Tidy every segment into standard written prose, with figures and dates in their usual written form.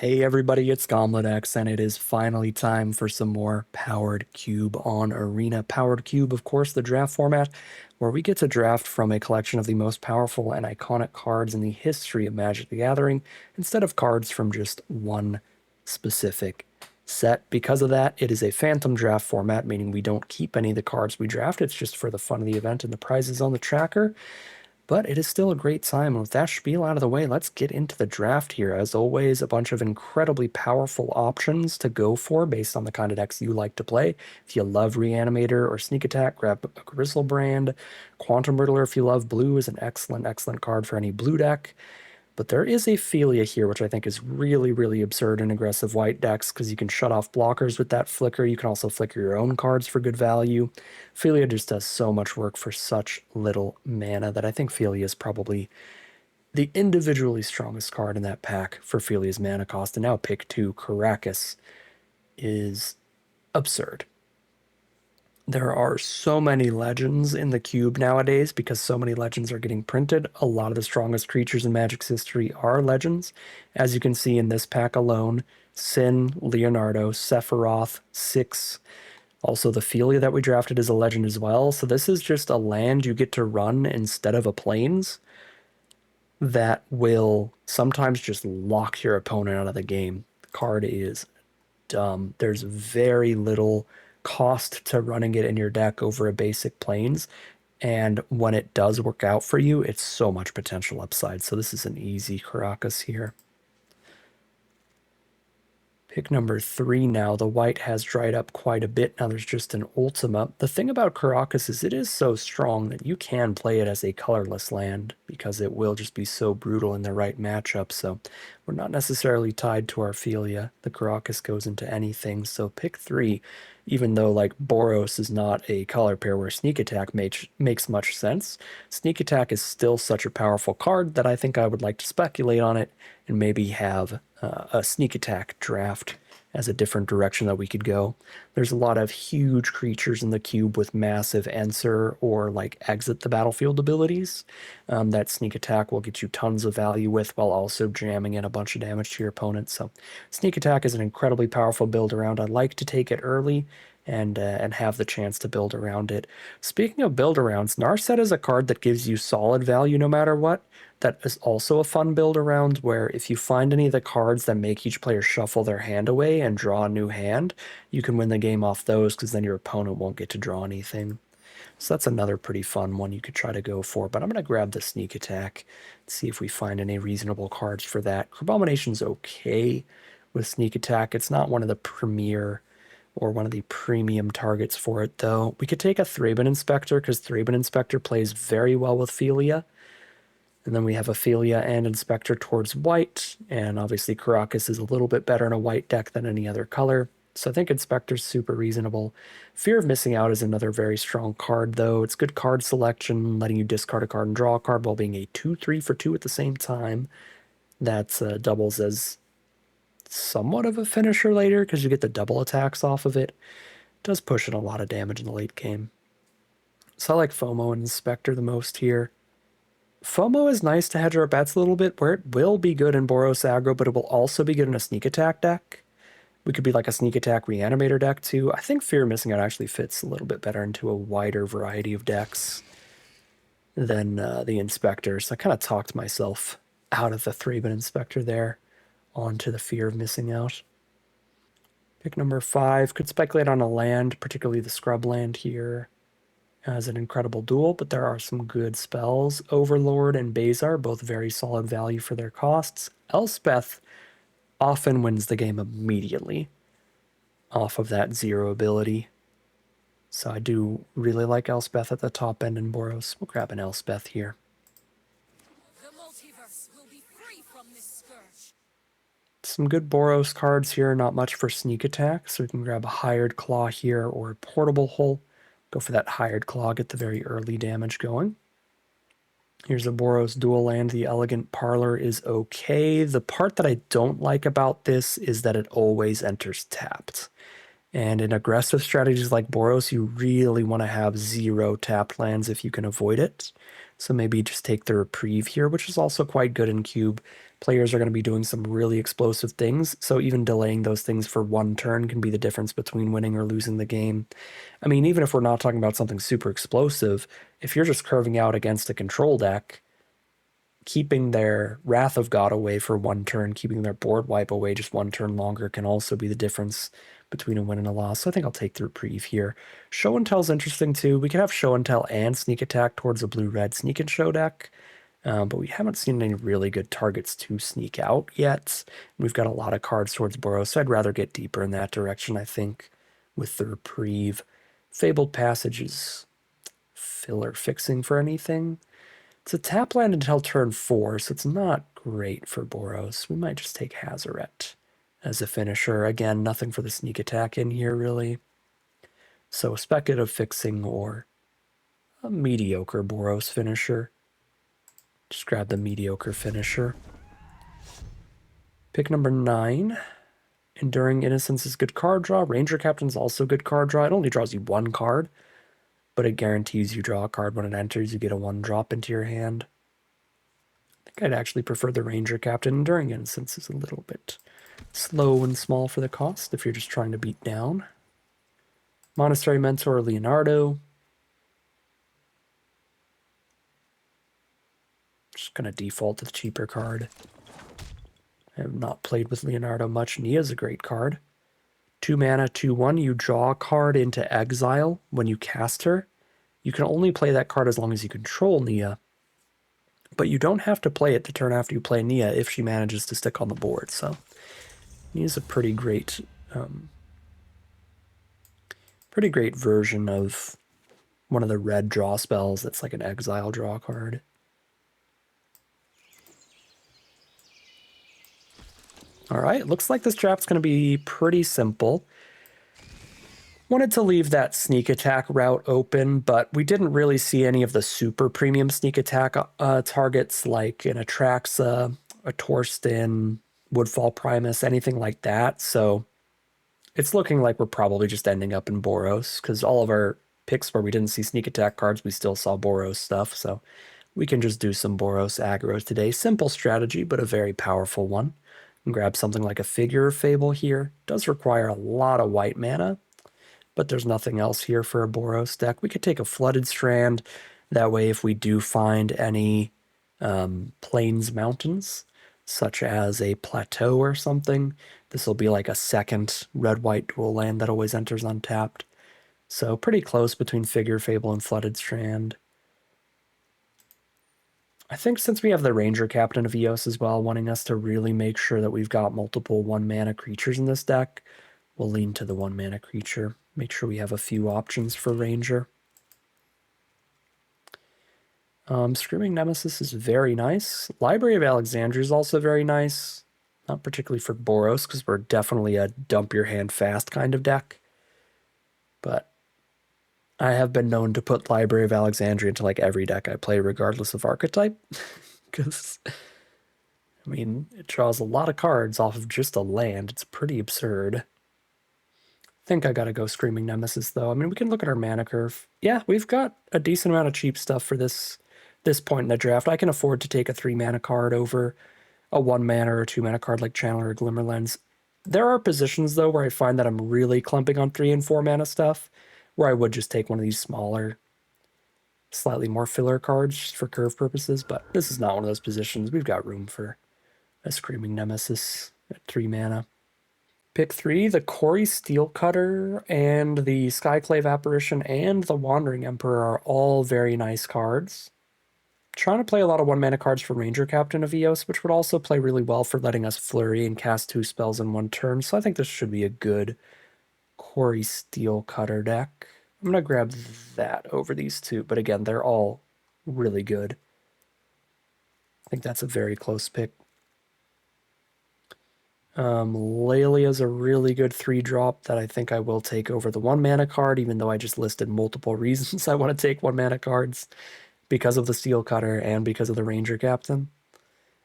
Hey everybody, it's GauntletX, and it is finally time for some more Powered Cube on Arena. Powered Cube, of course, the draft format, where we get to draft from a collection of the most powerful and iconic cards in the history of Magic the Gathering, instead of cards from just one specific set. Because of that, it is a phantom draft format, meaning we don't keep any of the cards we draft. It's just for the fun of the event and the prizes on the tracker. But it is still a great time. And with that spiel out of the way, let's get into the draft here. As always, a bunch of incredibly powerful options to go for based on the kind of decks you like to play. If you love Reanimator or Sneak Attack, grab a Griselbrand. Quantum Riddler, if you love blue, is an excellent card for any blue deck. But there is a Philia here, which I think is really absurd in aggressive white decks, because you can shut off blockers with that flicker. You can also flicker your own cards for good value. Philia just does so much work for such little mana that I think Philia is probably the individually strongest card in that pack for Philia's mana cost. And now pick 2, Caracas, is absurd. There are so many legends in the cube nowadays because so many legends are getting printed. A lot of the strongest creatures in Magic's history are legends. As you can see in this pack alone, Sin, Leonardo, Sephiroth, Six. Also, the Philia that we drafted is a legend as well. So this is just a land you get to run instead of a plains that will sometimes just lock your opponent out of the game. The card is dumb. There's very little cost to running it in your deck over a basic plains, and when it does work out for you, it's so much potential upside. So this is an easy Caracas here. Pick number 3 now. The white has dried up quite a bit. Now there's just an Ultima. The thing about Caracas is it is so strong that you can play it as a colorless land because it will just be so brutal in the right matchup. So we're not necessarily tied to our Philia. The Caracas goes into anything. So pick 3, even though like Boros is not a color pair where Sneak Attack makes much sense, Sneak Attack is still such a powerful card that I think I would like to speculate on it and maybe have a Sneak Attack draft as a different direction that we could go. There's a lot of huge creatures in the cube with massive answer or like exit the battlefield abilities that Sneak Attack will get you tons of value with while also jamming in a bunch of damage to your opponent. So Sneak Attack is an incredibly powerful build around. I like to take it early and have the chance to build around it. Speaking of build arounds, Narset is a card that gives you solid value no matter what. That is also a fun build around where if you find any of the cards that make each player shuffle their hand away and draw a new hand, you can win the game off those because then your opponent won't get to draw anything. So that's another pretty fun one you could try to go for, but I'm going to grab the Sneak Attack, see if we find any reasonable cards for that. Abomination's okay with Sneak Attack. It's not one of the premier or one of the premium targets for it, though. We could take a Thraben Inspector, because Thraben Inspector plays very well with Philia. And then we have Ophelia and Inspector towards white, and obviously Caracas is a little bit better in a white deck than any other color. So I think Inspector's super reasonable. Fear of Missing Out is another very strong card, though. It's good card selection, letting you discard a card and draw a card while being a 2/3 for 2 at the same time. That doubles as somewhat of a finisher later, because you get the double attacks off of it. It does push in a lot of damage in the late game. So I like FOMO and Inspector the most here. FOMO is nice to hedge our bets a little bit, where it will be good in Boros aggro, but it will also be good in a Sneak Attack deck. We could be like a Sneak Attack Reanimator deck too. I think Fear of Missing Out actually fits a little bit better into a wider variety of decks than the Inspector. So I kind of talked myself out of the Thraben Inspector there onto the Fear of Missing Out. Pick number 5. Could speculate on a land, particularly the Scrub land here. As an incredible duel, but there are some good spells. Overlord and Bazar, both very solid value for their costs. Elspeth often wins the game immediately off of that 0 ability. So I do really like Elspeth at the top end in Boros. We'll grab an Elspeth here. The multiverse will be free from this scourge. Some good Boros cards here, not much for Sneak Attack, so we can grab a Hired Claw here or a Portable Hole. Go for that Hired Claw, get the very early damage going. Here's a Boros dual land. The Elegant Parlor is okay. The part that I don't like about this is that it always enters tapped. And in aggressive strategies like Boros, you really want to have 0 tapped lands if you can avoid it. So maybe just take the Reprieve here, which is also quite good in Cube. players are going to be doing some really explosive things, so even delaying those things for one turn can be the difference between winning or losing the game. I mean, even if we're not talking about something super explosive, if you're just curving out against a control deck, keeping their Wrath of God away for one turn, keeping their board wipe away just one turn longer can also be the difference between a win and a loss. So I think I'll take the reprieve here. Show and Tell's interesting too. We can have Show and Tell and Sneak Attack towards a blue-red Sneak and Show deck, but we haven't seen any really good targets to sneak out yet. We've got a lot of cards towards Boros, so I'd rather get deeper in that direction, I think, with the reprieve. Fabled Passage is filler fixing for anything. It's a tap land until turn 4, so it's not great for Boros. We might just take Hazaret as a finisher. Again, nothing for the sneak attack in here, really. So speculative fixing or a mediocre Boros finisher. Just grab the mediocre finisher. Pick number 9. Enduring Innocence is good card draw. Ranger Captain's also good card draw. It only draws you one card, but it guarantees you draw a card when it enters. You get a 1-drop into your hand. I think I'd actually prefer the Ranger Captain. Enduring Innocence is a little bit slow and small for the cost if you're just trying to beat down. Monastery Mentor Leonardo. Just going to default to the cheaper card. I have not played with Leonardo much. Nia's a great card. 2 mana, 2/1. You draw a card into exile when you cast her. You can only play that card as long as you control Nia, but you don't have to play it the turn after you play Nia if she manages to stick on the board. So Nia's a pretty great version of one of the red draw spells that's like an exile draw card. All right, looks like this draft's going to be pretty simple. Wanted to leave that sneak attack route open, but we didn't really see any of the super premium sneak attack targets like an Atraxa, a Torsten, Woodfall Primus, anything like that. So it's looking like we're probably just ending up in Boros, because all of our picks where we didn't see sneak attack cards, we still saw Boros stuff. So we can just do some Boros aggro today. Simple strategy, but a very powerful one. And grab something like a Figure of Fable here. Does require a lot of white mana, but there's nothing else here for a Boros deck. We could take a Flooded Strand. That way, if we do find any plains mountains, such as a plateau or something, this will be like a second red-white dual land that always enters untapped. So pretty close between Figure Fable and Flooded Strand. I think since we have the Ranger Captain of Eos as well, wanting us to really make sure that we've got multiple 1-mana creatures in this deck, we'll lean to the 1-mana creature. Make sure we have a few options for Ranger. Screaming Nemesis is very nice. Library of Alexandria is also very nice. Not particularly for Boros, because we're definitely a dump your hand fast kind of deck. But I have been known to put Library of Alexandria into like every deck I play, regardless of archetype. Because, I mean, it draws a lot of cards off of just a land. It's pretty absurd. I think I gotta go Screaming Nemesis, though. I mean, we can look at our mana curve. Yeah, we've got a decent amount of cheap stuff for this point in the draft. I can afford to take a 3-mana card over a 1-mana or a 2-mana card like Channeler or Glimmerlens. There are positions, though, where I find that I'm really clumping on 3 and 4-mana stuff, where I would just take one of these smaller, slightly more filler cards just for curve purposes, but this is not one of those positions. We've got room for a Screaming Nemesis at 3 mana. Pick 3, the Corey Steelcutter and the Skyclave Apparition and the Wandering Emperor are all very nice cards. Trying to play a lot of 1-mana cards for Ranger Captain of Eos, which would also play really well for letting us flurry and cast 2 spells in 1 turn, so I think this should be a good Corey Steelcutter deck. I'm going to grab that over these two, but again, they're all really good. I think that's a very close pick. Lelia's a really good 3-drop that I think I will take over the 1-mana card, even though I just listed multiple reasons I want to take 1-mana cards because of the Steelcutter and because of the Ranger Captain.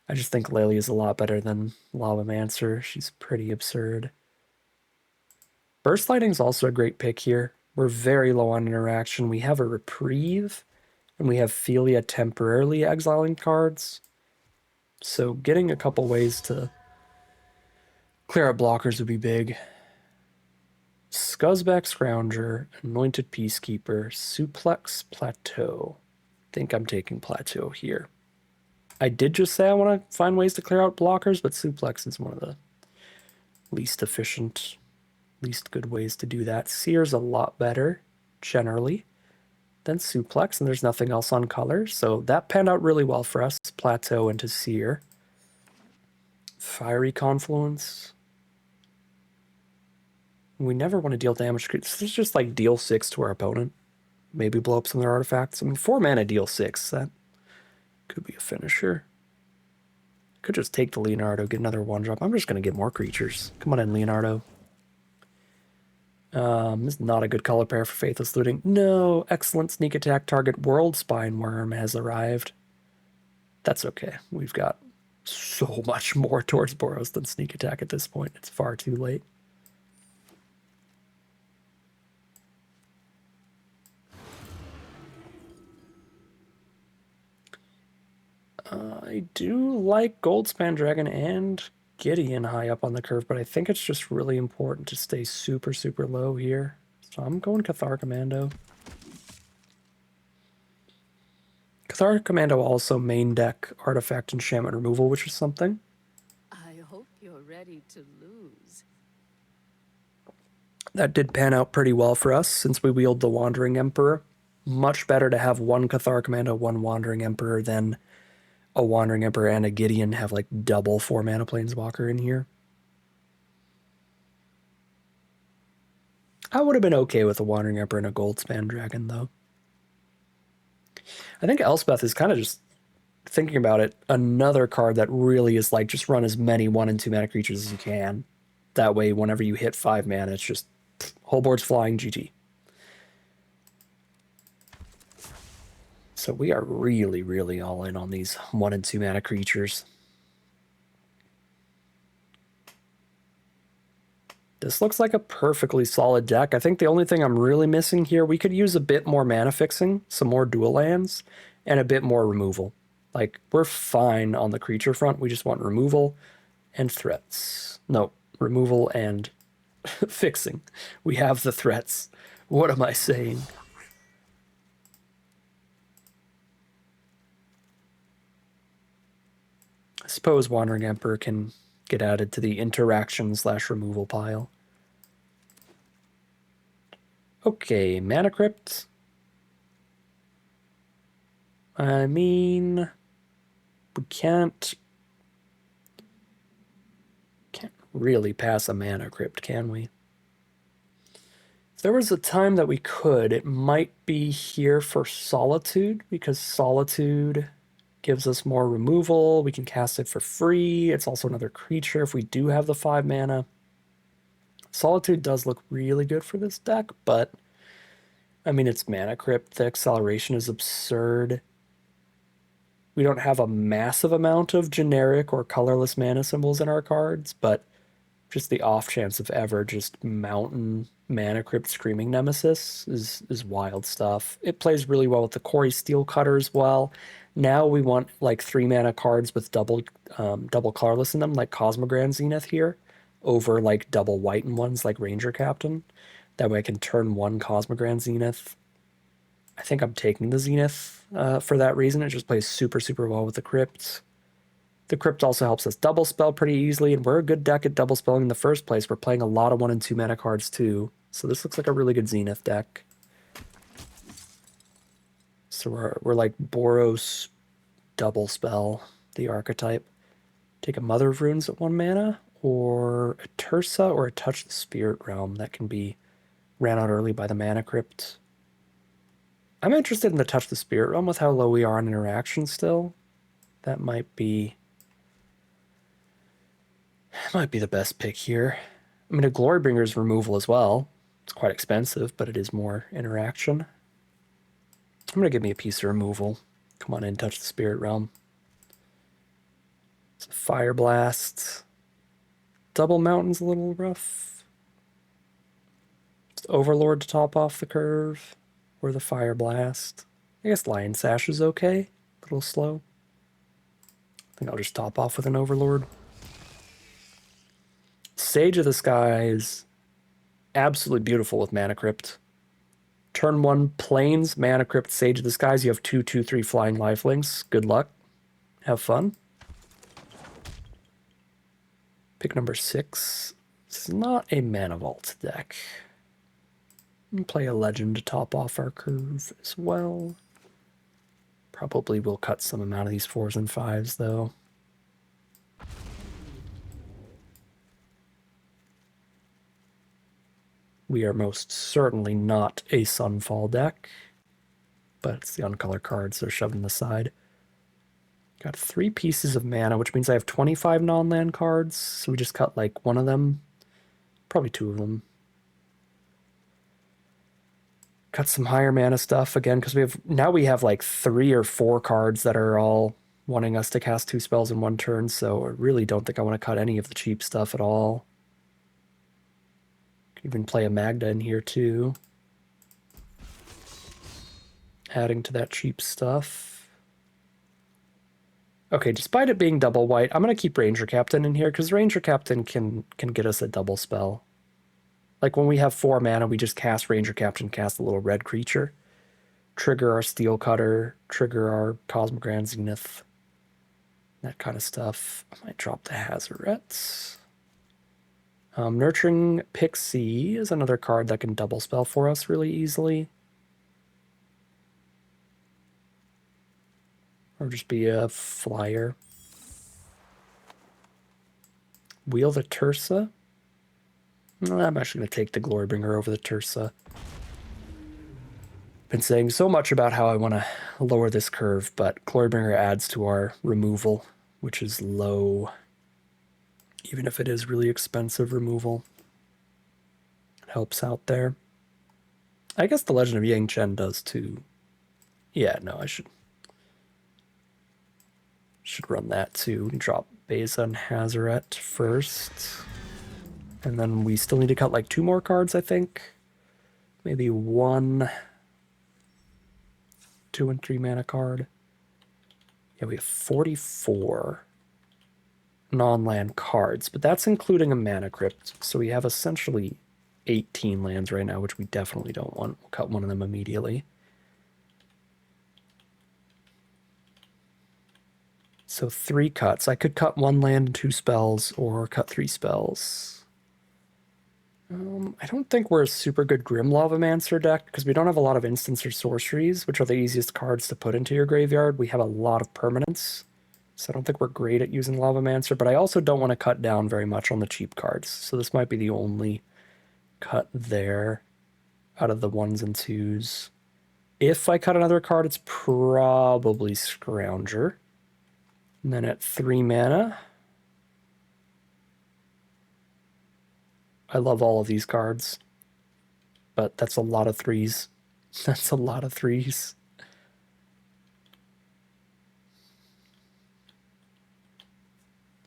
I just think Lelia is a lot better than Lavamancer. She's pretty absurd. Burst Lightning is also a great pick here. We're very low on interaction. We have a Reprieve, and we have Philia temporarily exiling cards. So getting a couple ways to clear out blockers would be big. Scuzzback Scrounger, Anointed Peacekeeper, Suplex Plateau. Think I'm taking Plateau here. I did just say I want to find ways to clear out blockers, but Suplex is one of the least efficient, least good ways to do that. Sear's a lot better, generally, than Suplex, and there's nothing else on color, so that panned out really well for us. Plateau into Sear. Fiery Confluence. We never want to deal damage. This is just like deal 6 to our opponent. Maybe blow up some of their artifacts. I mean, 4 mana deal 6. That could be a finisher. Could just take the Leonardo, get another 1-drop. I'm just going to get more creatures. Come on in, Leonardo. This is not a good color pair for Faithless Looting. No, excellent sneak attack target. World Spine Worm has arrived. That's okay. We've got so much more towards Boros than sneak attack at this point. It's far too late. I do like Goldspan Dragon and Gideon high up on the curve, but I think it's just really important to stay super, super low here. So I'm going Cathar Commando. Cathar Commando also main deck Artifact Enchantment Removal, which is something. I hope you're ready to lose. That did pan out pretty well for us since we wield the Wandering Emperor. Much better to have one Cathar Commando, one Wandering Emperor than a Wandering Emperor and a Gideon have like double 4 mana Planeswalker in here. I would have been okay with a Wandering Emperor and a Goldspan Dragon, though. I think Elspeth is kind of just, thinking about it, another card that really is like just run as many 1 and 2 mana creatures as you can. That way, whenever you hit 5 mana, it's just whole board's flying, GG. So we are really, really all in on these 1 and 2 mana creatures. This looks like a perfectly solid deck. I think the only thing I'm really missing here, we could use a bit more mana fixing, some more dual lands, and a bit more removal. Like, we're fine on the creature front. We just want removal and threats. No, removal and fixing. We have the threats. What am I saying? I suppose Wandering Emperor can get added to the interaction/removal pile. Okay, Mana Crypt. I mean, we can't really pass a Mana Crypt, can we? If there was a time that we could, it might be here for Solitude, because Solitude gives us more removal. We can cast it for free. It's also another creature if we do have the 5 mana. Solitude does look really good for this deck, but I mean, it's Mana Crypt. The acceleration is absurd. We don't have a massive amount of generic or colorless mana symbols in our cards, but just the off chance of ever just mountain Mana Crypt Screaming Nemesis is wild stuff. It plays really well with the Quarry Steel Cutter as well. Now we want like 3 mana cards with double colorless in them, like Cosmogrand Zenith here, over like double white and ones like Ranger Captain. That way I can turn 1 Cosmogrand Zenith. I think I'm taking the Zenith for that reason. It just plays super, super well with the Crypt. The Crypt also helps us double spell pretty easily, and we're a good deck at double spelling in the first place. We're playing a lot of 1 and 2 mana cards too, so this looks like a really good Zenith deck. So we're like Boros double spell, the archetype. Take a Mother of Runes at 1 mana, or a Tersa, or a Touch the Spirit Realm that can be ran out early by the Mana Crypt. I'm interested in the Touch the Spirit Realm with how low we are on interaction still. That might be the best pick here. I mean, a Glorybringer's removal as well. It's quite expensive, but it is more interaction. I'm going to give me a piece of removal. Come on in, Touch the Spirit Realm. It's a Fire Blast. Double Mountain's a little rough. It's Overlord to top off the curve, or the Fire Blast. I guess Lion Sash is okay. A little slow. think I'll just top off with an Overlord. Sage of the Skies, absolutely beautiful with Mana Crypt. Turn 1, Plains, Mana Crypt, Sage of the Skies. You have 2/2/3 flying lifelinks. Good luck. Have fun. Pick number 6. This is not a Mana Vault deck. And play a Legend to top off our curve as well. Probably will cut some amount of these 4s and 5s, though. We are most certainly not a Sunfall deck, but it's the uncolor cards, so shoved in the side. Got 3 pieces of mana, which means I have 25 non-land cards, so we just cut like one of them, probably 2 of them. Cut some higher mana stuff again, because we have like 3 or 4 cards that are all wanting us to cast 2 spells in one turn, so I really don't think I want to cut any of the cheap stuff at all. Even play a Magda in here too. Adding to that cheap stuff. Okay, despite it being double white, I'm going to keep Ranger Captain in here, because Ranger Captain can get us a double spell. Like when we have 4 mana, we just cast Ranger Captain, cast a little red creature. Trigger our Steel Cutter, trigger our Cosmogran Zenith. That kind of stuff. I might drop the Hazarets. Nurturing Pixie is another card that can double spell for us really easily. Or just be a flyer. Wheel the Tursa. I'm actually going to take the Glorybringer over the Tursa. Been saying so much about how I want to lower this curve, but Glorybringer adds to our removal, which is low. Even if it is really expensive removal. It helps out there. I guess the Legend of Yang Chen does too. Yeah, no, I should run that too. Drop Beza and Hazaret first. And then we still need to cut like 2 more cards, I think. Maybe 1, 2 and 3 mana card. Yeah, we have 44 non-land cards, but that's including a Mana Crypt. So we have essentially 18 lands right now, which we definitely don't want. We'll cut one of them immediately. So 3 cuts. I could cut 1 land and 2 spells, or cut 3 spells. I don't think we're a super good Grim Lavamancer deck, because we don't have a lot of instants or sorceries, which are the easiest cards to put into your graveyard. We have a lot of permanents, so I don't think we're great at using Lavamancer, but I also don't want to cut down very much on the cheap cards, so this might be the only cut there out of the 1s and 2s. If I cut another card, it's probably Scrounger. And then at 3 mana, I love all of these cards, but that's a lot of 3s. That's a lot of 3s.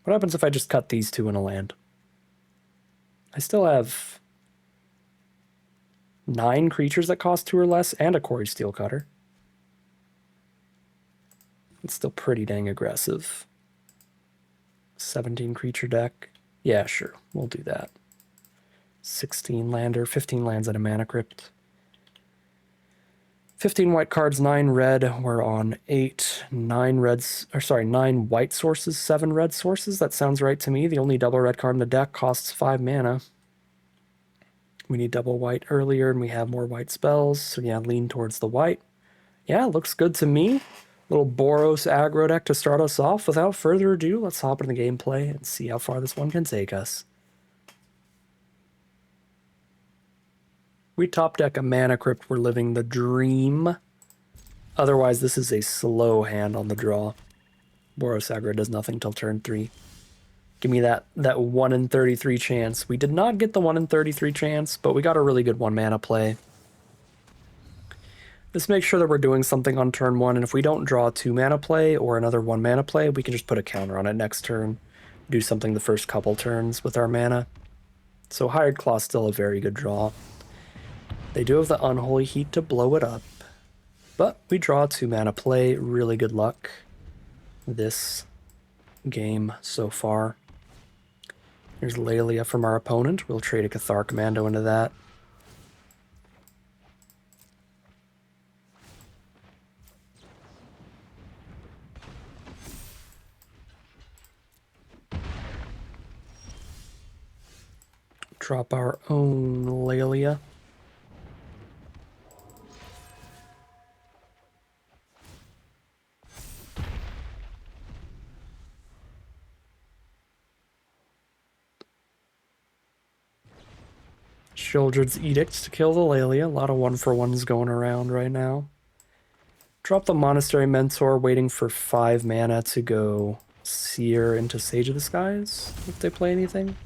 What happens if I just cut these 2 in a land? I still have 9 creatures that cost 2 or less, and a Quarry Steel Cutter. It's still pretty dang aggressive. 17 creature deck. Yeah, sure, we'll do that. 16 lander, 15 lands at a Mana Crypt. 15 white cards, 9 red. We're on 8, 9 reds, or sorry, 9 white sources, 7 red sources. That sounds right to me. The only double red card in the deck costs 5 mana. We need double white earlier, and we have more white spells, so yeah, lean towards the white. Yeah, looks good to me. Little Boros aggro deck to start us off. Without further ado, let's hop into the gameplay and see how far this one can take us. We top deck a Mana Crypt, we're living the dream. Otherwise, this is a slow hand on the draw. Boros aggro does nothing till turn 3. Give me that 1 in 33 chance. We did not get the 1 in 33 chance, but we got a really good 1 mana play. Let's make sure that we're doing something on turn 1, and if we don't draw a 2 mana play or another 1 mana play, we can just put a counter on it next turn. Do something the first couple turns with our mana. So Hired Claw still a very good draw. They do have the Unholy Heat to blow it up, but we draw a 2 mana play. Really good luck. This game so far. Here's Lelia from our opponent. We'll trade a Cathar Commando into that. Drop our own Lelia. Shieldred's Edict to kill the Lelia. A lot of 1-for-1s going around right now. Drop the Monastery Mentor, waiting for 5 mana to go Seer into Sage of the Skies, if they play anything.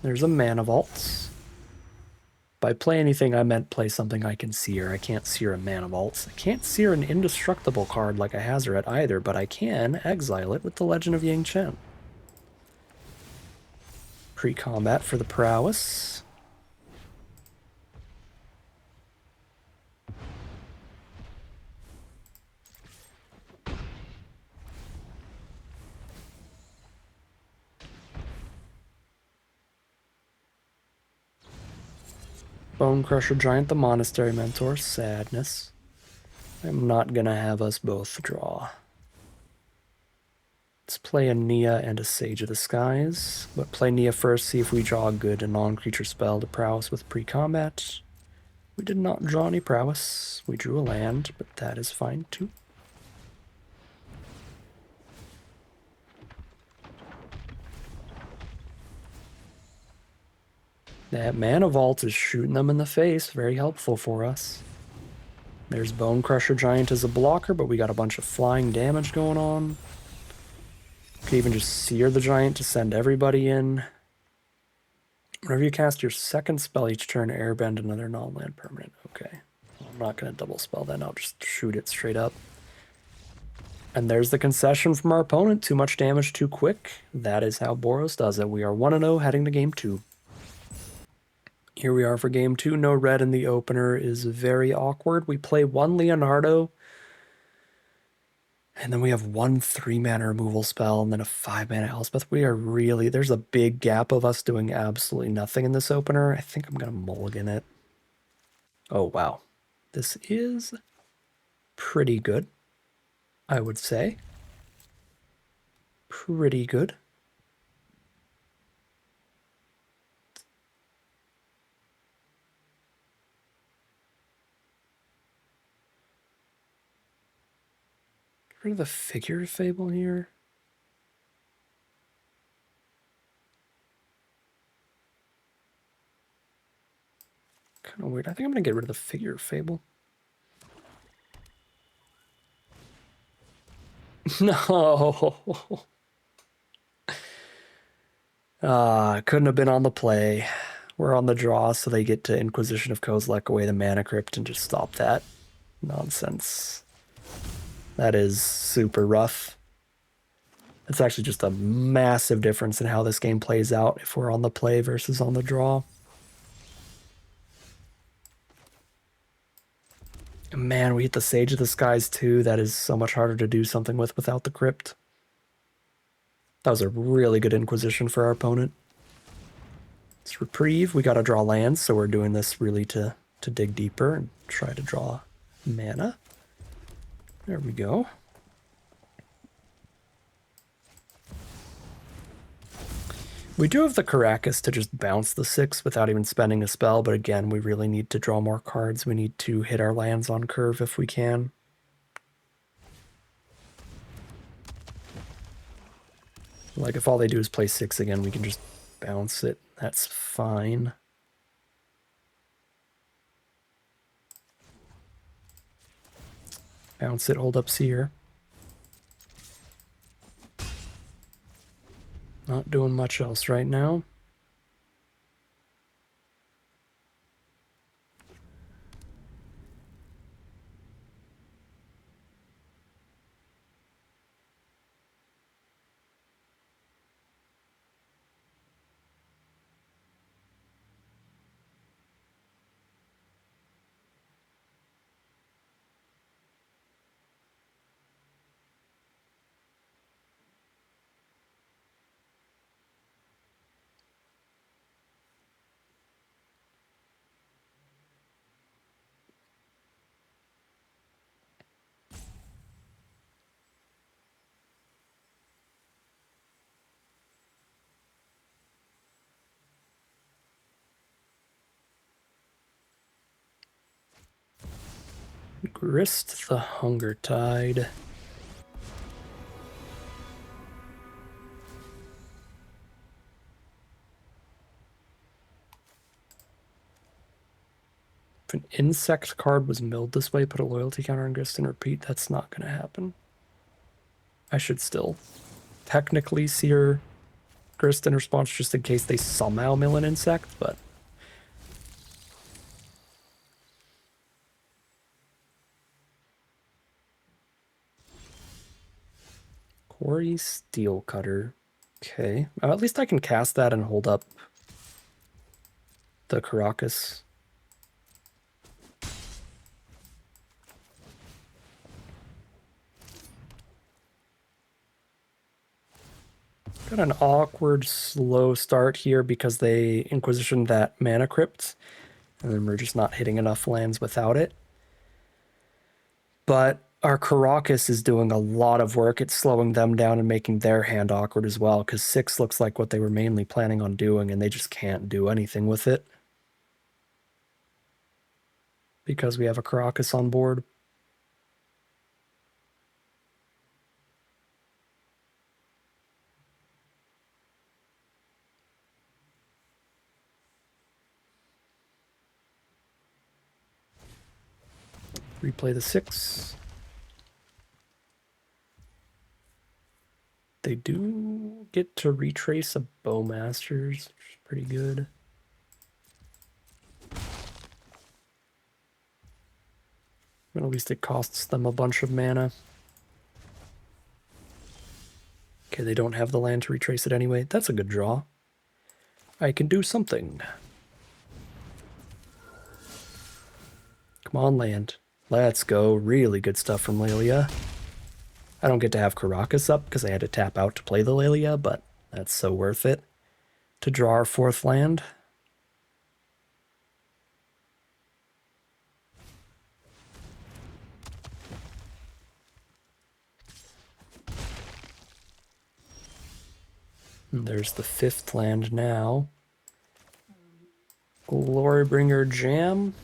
There's a Mana Vault. By play anything, I meant play something I can seer. I can't seer a Mana Vault. I can't seer an indestructible card like a Hazoret either, but I can exile it with the Legend of Yang Chen. Pre-combat for the prowess. Bone Crusher Giant, the Monastery Mentor. Sadness. I'm not gonna have us both draw. Let's play a Nia and a Sage of the Skies, but play Nia first, see if we draw a good non-creature spell to prowess with pre-combat. We did not draw any prowess. We drew a land, but that is fine too. That Mana Vault is shooting them in the face. Very helpful for us. There's Bone Crusher Giant as a blocker, but we got a bunch of flying damage going on. Could even just Seer the Giant to send everybody in. Whenever you cast your second spell each turn, airbend another non-land permanent. Okay. I'm not going to double spell then. I'll just shoot it straight up. And there's the concession from our opponent. Too much damage too quick. That is how Boros does it. We are 1-0 heading to game 2. Here we are for game 2. No red in the opener is very awkward. We play 1 Leonardo. And then we have 1 3-mana removal spell and then a 5-mana Elspeth. We are really... There's a big gap of us doing absolutely nothing in this opener. I think I'm going to mulligan it. Oh, wow. This is pretty good, I would say. Pretty good. Get rid of the Figure Fable here. Kind of weird. I think I'm going to get rid of the Figure Fable. No. Couldn't have been on the play. We're on the draw, so they get to Inquisition of Kozilek away the Mana Crypt and just stop that nonsense. That is super rough. It's actually just a massive difference in how this game plays out if we're on the play versus on the draw. Man, we hit the Sage of the Skies too. That is so much harder to do something with without the Crypt. That was a really good Inquisition for our opponent. Let's reprieve. We gotta draw lands, so we're doing this really to dig deeper and try to draw mana. There we go. We do have the Caracas to just bounce the 6 without even spending a spell, but again, we really need to draw more cards. We need to hit our lands on curve if we can. Like, if all they do is play 6 again, we can just bounce it. That's fine. Bounce it, hold up Seer. Not doing much else right now. Grist the Hunger Tide. If an insect card was milled this way, put a loyalty counter on Grist and repeat. That's not going to happen. I should still technically sear Grist in response just in case they somehow mill an insect, but Quarry Steel Cutter. Okay. At least I can cast that and hold up the Caracas. Got an awkward, slow start here because they Inquisitioned that Mana Crypt, and then we're just not hitting enough lands without it. But our Caracas is doing a lot of work. It's slowing them down and making their hand awkward as well, because 6 looks like what they were mainly planning on doing, and they just can't do anything with it. Because we have a Caracas on board. Replay the 6. They do get to retrace a Bowmasters, which is pretty good. But at least it costs them a bunch of mana. Okay, they don't have the land to retrace it anyway. That's a good draw. I can do something. Come on, land. Let's go. Really good stuff from Lelia. I don't get to have Caracas up because I had to tap out to play the Lelia, but that's so worth it to draw our 4th land. And there's the 5th land now. Glorybringer Jam.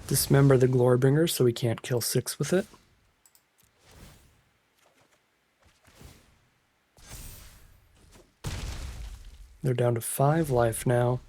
Dismember the Glorybringer so we can't kill 6 with it. They're down to 5 life now.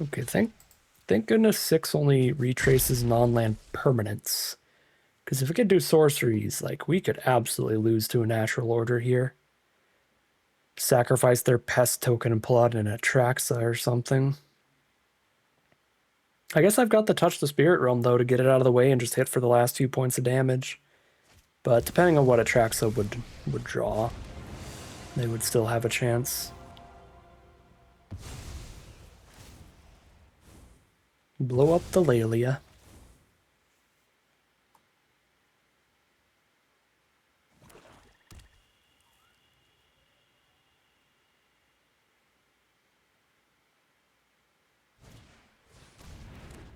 Okay, thank goodness 6 only retraces non-land permanents. Because if we could do sorceries, like, we could absolutely lose to a natural order here. Sacrifice their pest token and pull out an Atraxa or something. I guess I've got the Touch the Spirit Realm, though, to get it out of the way and just hit for the last 2 points of damage. But depending on what Atraxa would draw, they would still have a chance. Blow up the Lelia.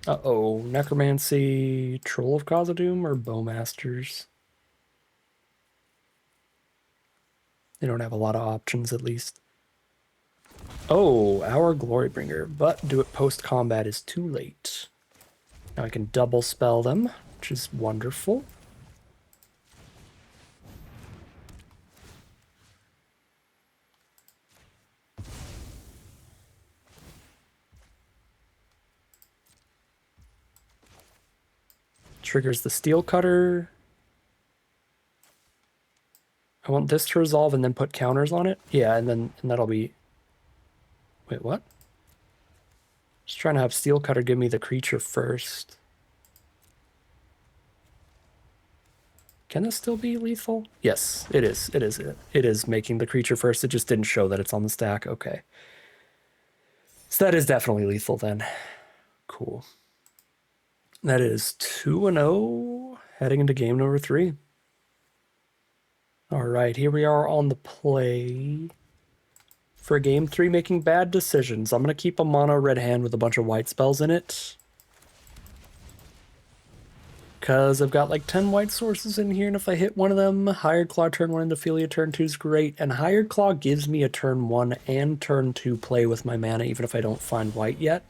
Uh-oh, Necromancy, Troll of Khazad-dûm, or Bowmasters? They don't have a lot of options, at least. Oh, our Glorybringer, but do it post-combat is too late. Now I can double spell them, which is wonderful. Triggers the Steel Cutter. I want this to resolve and then put counters on it. Yeah, and that'll be... Wait, what? Just trying to have Steel Cutter give me the creature first. Can this still be lethal? Yes, it is. It is. It is making the creature first. It just didn't show that it's on the stack. Okay. So that is definitely lethal then. Cool. That is 2-0 heading into game number 3. All right, here we are on the play for game 3, making bad decisions. I'm going to keep a mono red hand with a bunch of white spells in it, because I've got like 10 white sources in here, and if I hit one of them, Hired Claw turn 1 into Ophelia turn 2 is great, and Hired Claw gives me a turn 1 and turn 2 play with my mana, even if I don't find white yet.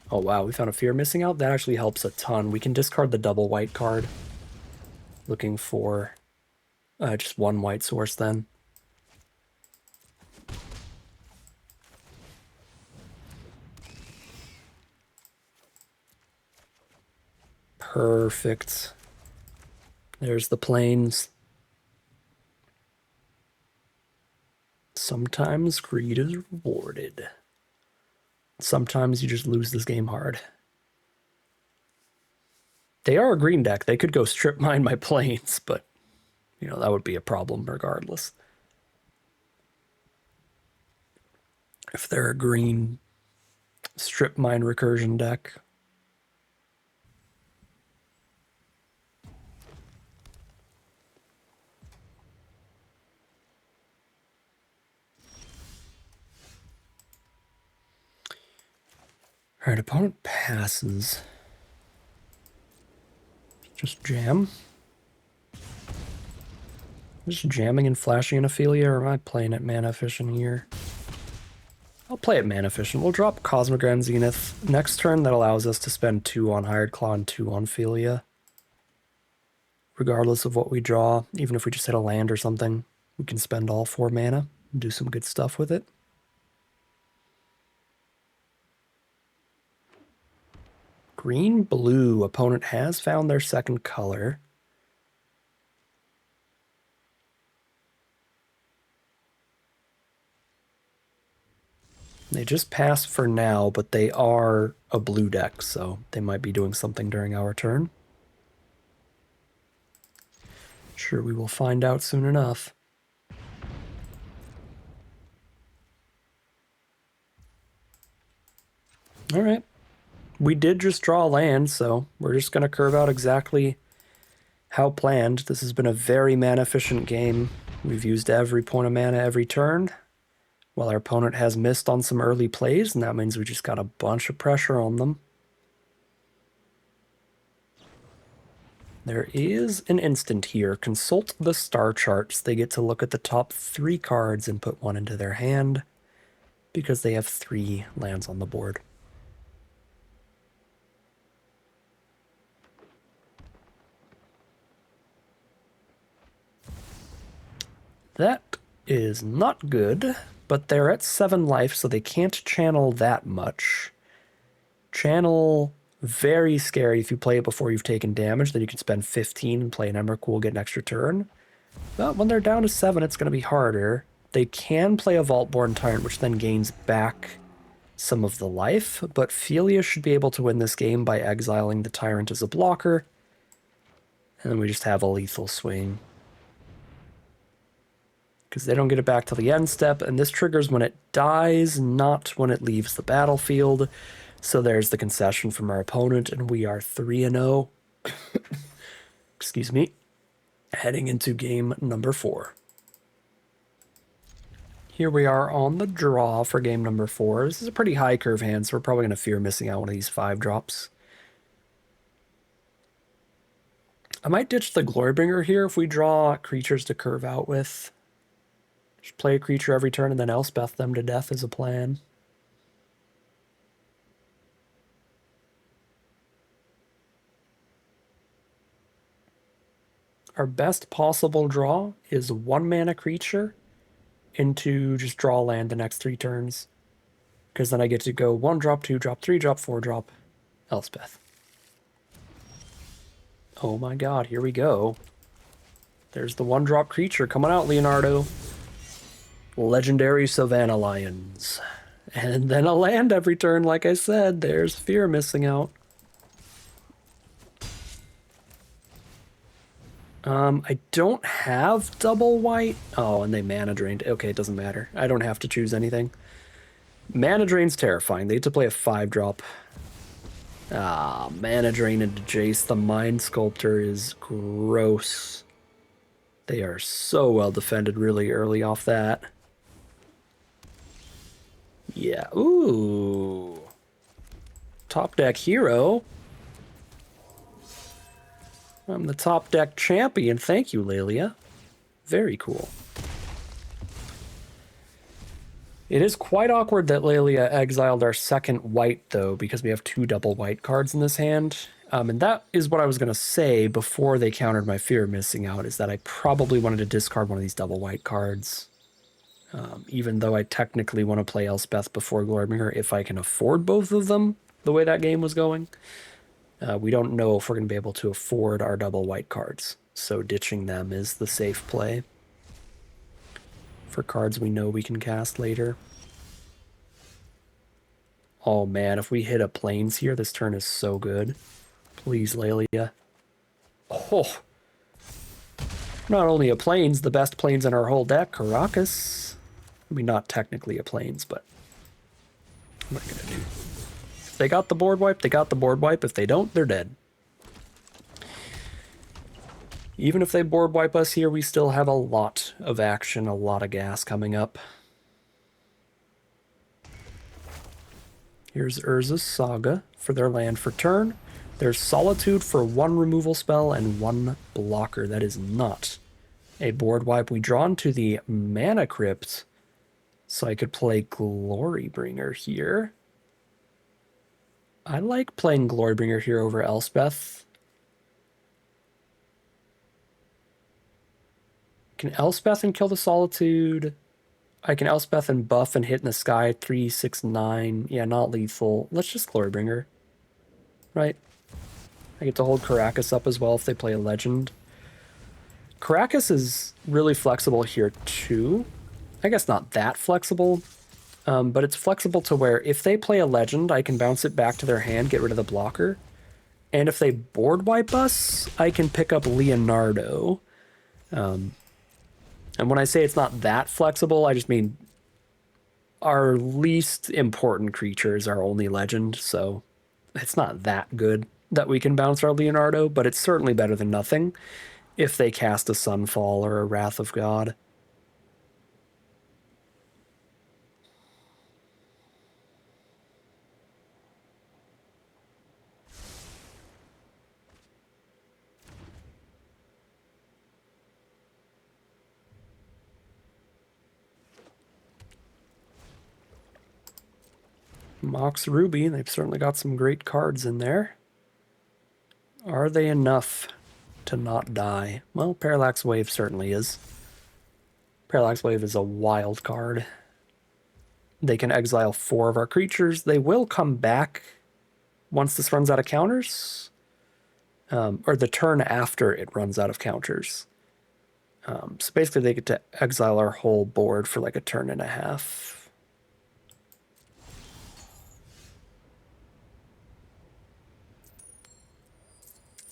Oh wow, we found a Fear Missing Out. That actually helps a ton. We can discard the double white card. Looking for just one white source then. Perfect. There's the plains. Sometimes greed is rewarded. Sometimes you just lose this game hard. They are a green deck. They could go strip mine my plains, but you know, that would be a problem regardless. If they're a green strip mine recursion deck. All right, opponent passes. Just jam. Just jamming and flashing an Ophelia, or am I playing it mana efficient here? I'll play it mana efficient. We'll drop Cosmogran Zenith. Next turn, that allows us to spend 2 on Hired Claw and 2 on Ophelia. Regardless of what we draw, even if we just hit a land or something, we can spend all 4 mana and do some good stuff with it. Green, blue. Opponent has found their second color. They just passed for now, but they are a blue deck, so they might be doing something during our turn. Sure, we will find out soon enough. All right. We did just draw a land, so we're just going to curve out exactly how planned. This has been a very mana-efficient game. We've used every point of mana every turn, while our opponent has missed on some early plays, and that means we just got a bunch of pressure on them. There is an instant here. Consult the star charts. They get to look at the top 3 cards and put 1 into their hand, because they have 3 lands on the board. That is not good, but they're at 7 life, so they can't channel that much. Channel, very scary if you play it before you've taken damage, then you can spend 15 and play an Emrakul, get an extra turn. But when they're down to 7, it's going to be harder. They can play a Vaultborn Tyrant, which then gains back some of the life, but Ophelia should be able to win this game by exiling the Tyrant as a blocker, and then we just have a lethal swing. Because they don't get it back till the end step, and this triggers when it dies, not when it leaves the battlefield. So there's the concession from our opponent, and we are 3-0. Excuse me. Heading into game number 4. Here we are on the draw for game number 4. This is a pretty high curve hand, so we're probably going to fear missing out one of these 5 drops. I might ditch the Glorybringer here if we draw creatures to curve out with. Just play a creature every turn and then Elspeth them to death as a plan. Our best possible draw is 1 mana creature into just draw land the next 3 turns. Because then I get to go 1 drop, 2 drop, 3 drop, 4 drop, Elspeth. Oh my god, here we go. There's the one-drop creature coming out, Leonardo. Legendary Savannah Lions. And then a land every turn, like I said. There's Fear missing out. I don't have double white. Oh, and they mana drained. Okay, it doesn't matter. I don't have to choose anything. Mana drain's terrifying. They get to play a 5-drop. Ah, mana drain into Jace. The Mind Sculptor is gross. They are so well defended really early off that. Yeah, ooh. Top deck hero. I'm the top deck champion. Thank you, Lelia. Very cool. It is quite awkward that Lelia exiled our second white, though, because we have 2 double white cards in this hand. And that is what I was going to say before they countered my fear of missing out, is that I probably wanted to discard one of these double white cards. Even though I technically want to play Elspeth before Glorybringer if I can afford both of them, the way that game was going. We don't know if we're going to be able to afford our double white cards, so ditching them is the safe play for cards we know we can cast later. Oh man, if we hit a Plains here, this turn is so good. Please, Lelia. Oh! Not only a Plains, the best Plains in our whole deck, Caracas. I mean, not technically a Plains, but what am I gonna do? If they got the board wipe, they got the board wipe. If they don't, they're dead. Even if they board wipe us here, we still have a lot of action, a lot of gas coming up. Here's Urza's Saga for their land for turn. There's Solitude for 1 removal spell and 1 blocker. That is not a board wipe. We draw into the Mana Crypt, so I could play Glorybringer here. I like playing Glorybringer here over Elspeth. Can Elspeth and kill the Solitude? I can Elspeth and buff and hit in the sky. 3, 6, 9. Yeah, not lethal. Let's just Glorybringer. Right? I get to hold Caracas up as well if they play a legend. Caracas is really flexible here too. I guess not that flexible, but it's flexible to where if they play a legend, I can bounce it back to their hand, get rid of the blocker. And if they board wipe us, I can pick up Leonardo. And when I say it's not that flexible, I just mean our least important creature is our only legend, so it's not that good that we can bounce our Leonardo, but it's certainly better than nothing if they cast a Sunfall or a Wrath of God. Mox Ruby, they've certainly got some great cards in there. Are they enough to not die? Well, Parallax Wave certainly is. Parallax Wave is a wild card. They can exile 4 of our creatures. They will come back once this runs out of counters. Or the turn after it runs out of counters. So basically they get to exile our whole board for like a turn and a half.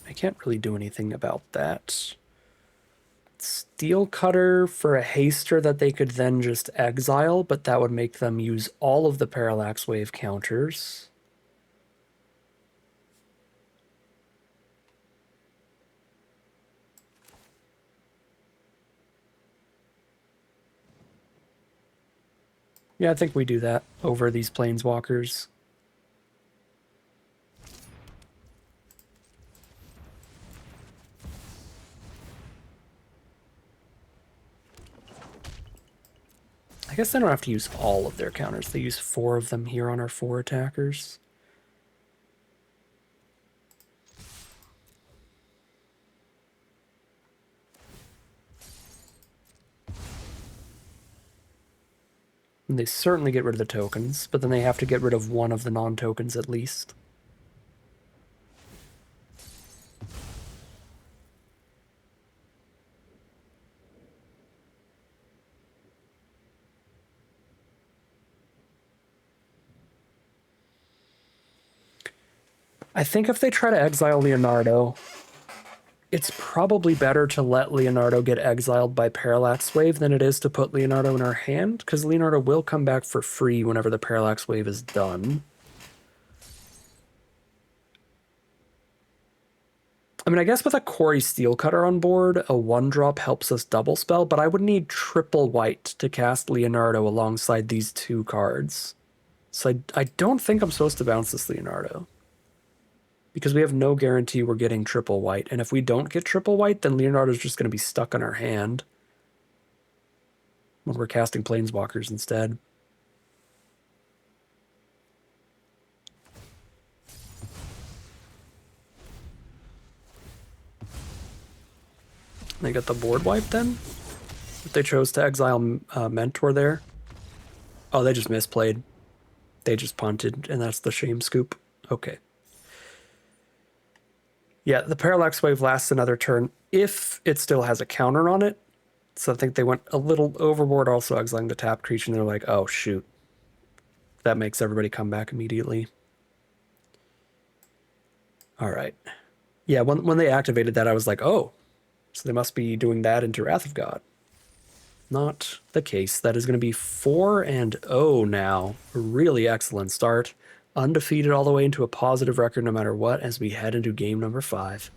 I can't really do anything about that. Steel Cutter for a haster that they could then just exile, but that would make them use all of the Parallax Wave counters. Yeah, I think we do that over these Planeswalkers. I guess they don't have to use all of their counters. They use 4 of them here on our 4 attackers. And they certainly get rid of the tokens, but then they have to get rid of 1 of the non-tokens at least. I think if they try to exile Leonardo, it's probably better to let Leonardo get exiled by Parallax Wave than it is to put Leonardo in our hand, because Leonardo will come back for free whenever the Parallax Wave is done. I mean, I guess with a Quarry Steel Cutter on board, a 1-drop helps us double spell, but I would need triple white to cast Leonardo alongside these two cards. So I don't think I'm supposed to bounce this Leonardo, because we have no guarantee we're getting triple white. And if we don't get triple white, then Leonardo's just going to be stuck in our hand when we're casting Planeswalkers instead. They got the board wipe then? If they chose to exile Mentor there. Oh, they just misplayed. They just punted, and that's the shame scoop. Okay. Yeah, the Parallax Wave lasts another turn if it still has a counter on it. So I think they went a little overboard, also exiling the tap creature, and they're like, oh, shoot. That makes everybody come back immediately. All right. Yeah, when they activated that, I was like, oh, so they must be doing that into Wrath of God. Not the case. That is going to be 4-0 now. A really excellent start. Undefeated all the way into a positive record no matter what as we head into game number 5.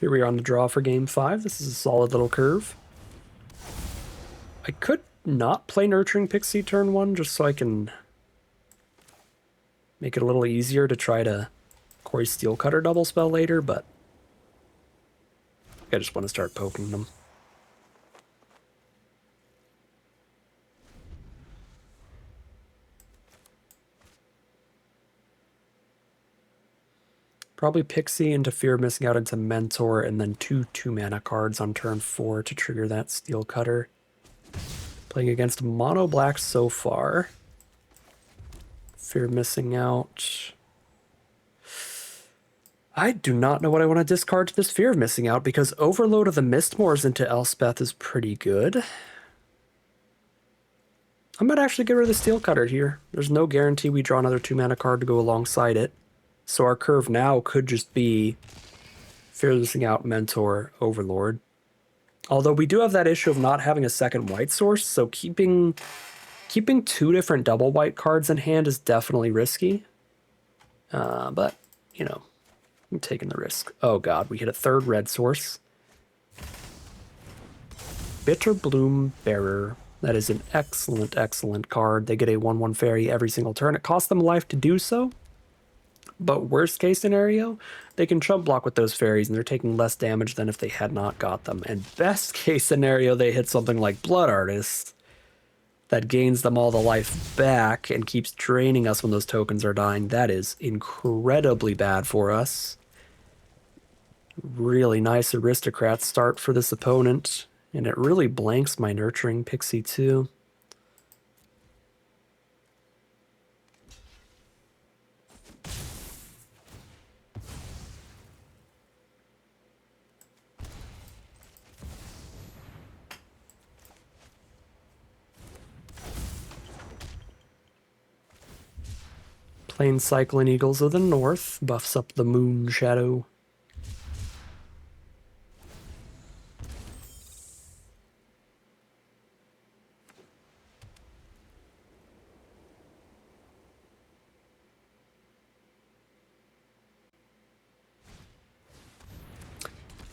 Here we are on the draw for game 5. This is a solid little curve. I could not play Nurturing Pixie turn 1 just so I can make it a little easier to try to Quarry Steel Cutter double spell later, but I just want to start poking them. Probably Pixie into Fear of Missing Out into Mentor, and then 2 2-mana cards on turn 4 to trigger that Steel Cutter. Playing against mono black so far. Fear of Missing Out. I do not know what I want to discard to this Fear of Missing Out, because Overload of the Mistmoors into Elspeth is pretty good. I might actually get rid of the Steel Cutter here. There's no guarantee we draw another 2-mana card to go alongside it. So our curve now could just be Fear of Missing Out, Mentor, Overlord. Although we do have that issue of not having a second white source, so keeping 2 different double white cards in hand is definitely risky. But, you know, I'm taking the risk. Oh god, we hit a 3rd red source. Bitter Bloom Bearer. That is an excellent, excellent card. They get a 1/1 fairy every single turn. It costs them life to do so. But worst case scenario, they can chump block with those fairies and they're taking less damage than if they had not got them. And best case scenario, they hit something like Blood Artist that gains them all the life back and keeps draining us when those tokens are dying. That is incredibly bad for us. Really nice Aristocrat start for this opponent. And it really blanks my Nurturing Pixie too. Plain Cycling Eagles of the North buffs up the Moon Shadow.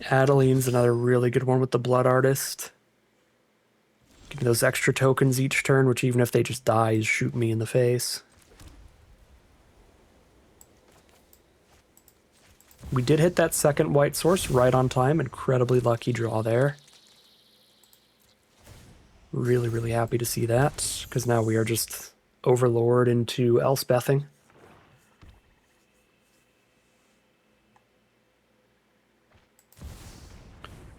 Adeline's another really good one with the Blood Artist. Give me those extra tokens each turn, which even if they just die, is shoot me in the face. We did hit that second white source right on time. Incredibly lucky draw there. Really, really happy to see that, because now we are just Overlord into Elspething.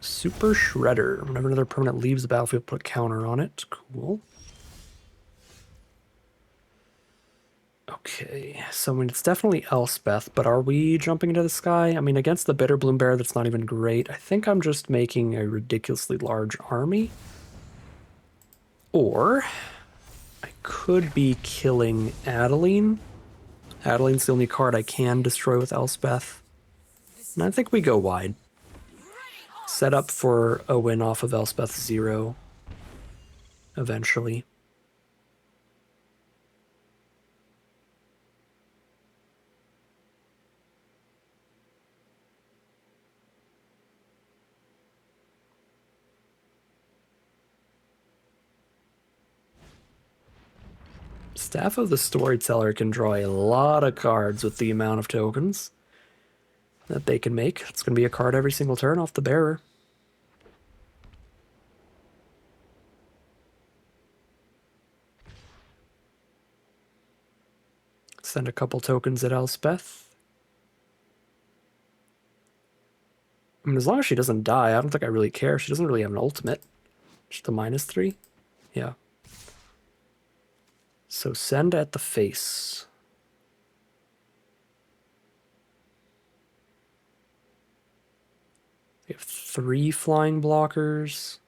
Super Shredder. Whenever another permanent leaves the battlefield, put a counter on it. Cool. Okay, so I mean, it's definitely Elspeth, but are we jumping into the sky? I mean, against the Bitter Bloom Bear, that's not even great. I think I'm just making a ridiculously large army. Or I could be killing Adeline Adeline's the only card I can destroy with Elspeth. And I think we go wide. Set up for a win off of Elspeth 0 eventually. Staff of the Storyteller can draw a lot of cards with the amount of tokens that they can make. It's going to be a card every single turn off the bearer. Send a couple tokens at Elspeth. I mean, as long as she doesn't die, I don't think I really care. She doesn't really have an ultimate. Just a -3? Yeah. So send at the face. They have 3 flying blockers.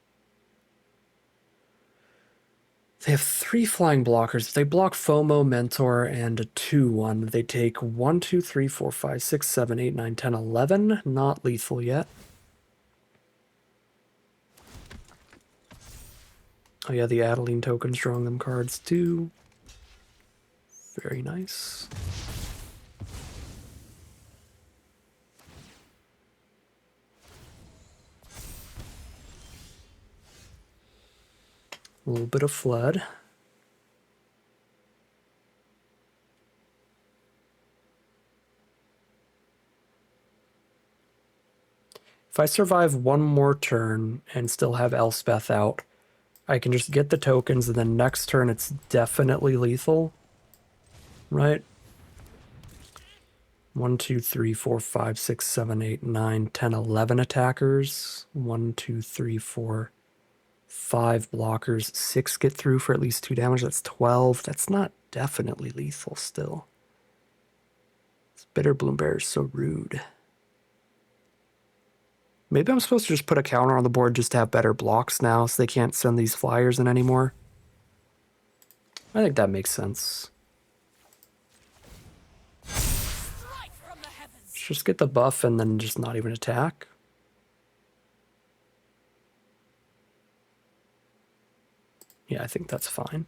They have 3 flying blockers. If they block FOMO, Mentor, and a 2/1, they take 1, 2, 3, 4, 5, 6, 7, 8, 9, 10, 11. Not lethal yet. Oh yeah, the Adeline token's drawing them cards too. Very nice. A little bit of flood. If I survive one more turn and still have Elspeth out, I can just get the tokens and then next turn it's definitely lethal. Right? 1, 2, 3, 4, 5, 6, 7, 8, 9, 10, 11 attackers. 1, 2, 3, 4, 5 blockers. 6 get through for at least 2 damage. That's 12. That's not definitely lethal still. This Bitter Bloombear is so rude. Maybe I'm supposed to just put a counter on the board just to have better blocks now so they can't send these flyers in anymore. I think that makes sense. Let's just get the buff and then just not even attack. Yeah, I think that's fine.